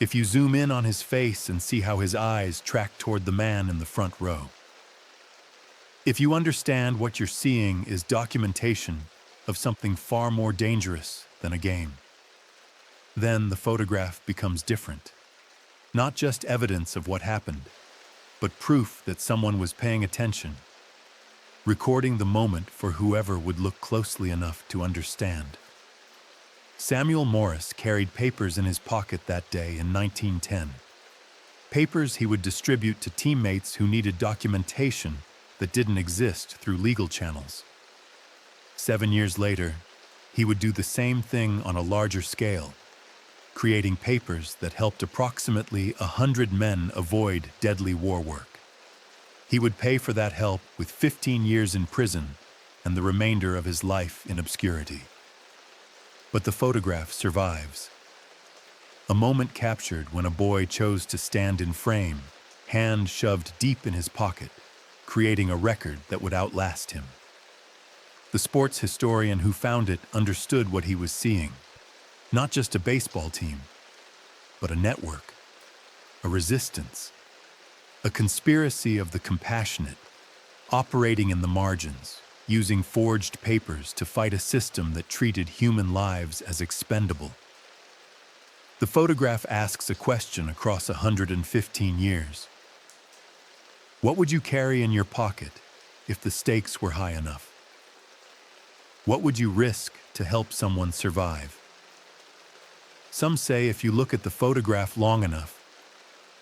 if you zoom in on his face and see how his eyes track toward the man in the front row, if you understand what you're seeing is documentation of something far more dangerous than a game, then the photograph becomes different. Not just evidence of what happened, but proof that someone was paying attention, recording the moment for whoever would look closely enough to understand. Samuel Morse carried papers in his pocket that day in 1910. Papers he would distribute to teammates who needed documentation that didn't exist through legal channels. 7 years later, he would do the same thing on a larger scale, creating papers that helped approximately 100 men avoid deadly war work. He would pay for that help with 15 years in prison and the remainder of his life in obscurity. But the photograph survives. A moment captured when a boy chose to stand in frame, hand shoved deep in his pocket, creating a record that would outlast him. The sports historian who found it understood what he was seeing. Not just a baseball team, but a network, a resistance, a conspiracy of the compassionate, operating in the margins, using forged papers to fight a system that treated human lives as expendable. The photograph asks a question across 115 years. What would you carry in your pocket if the stakes were high enough? What would you risk to help someone survive? Some say if you look at the photograph long enough,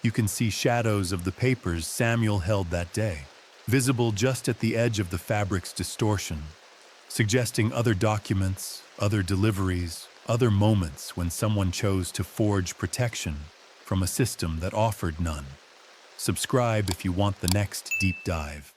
you can see shadows of the papers Samuel held that day, visible just at the edge of the fabric's distortion, suggesting other documents, other deliveries, other moments when someone chose to forge protection from a system that offered none. Subscribe if you want the next deep dive.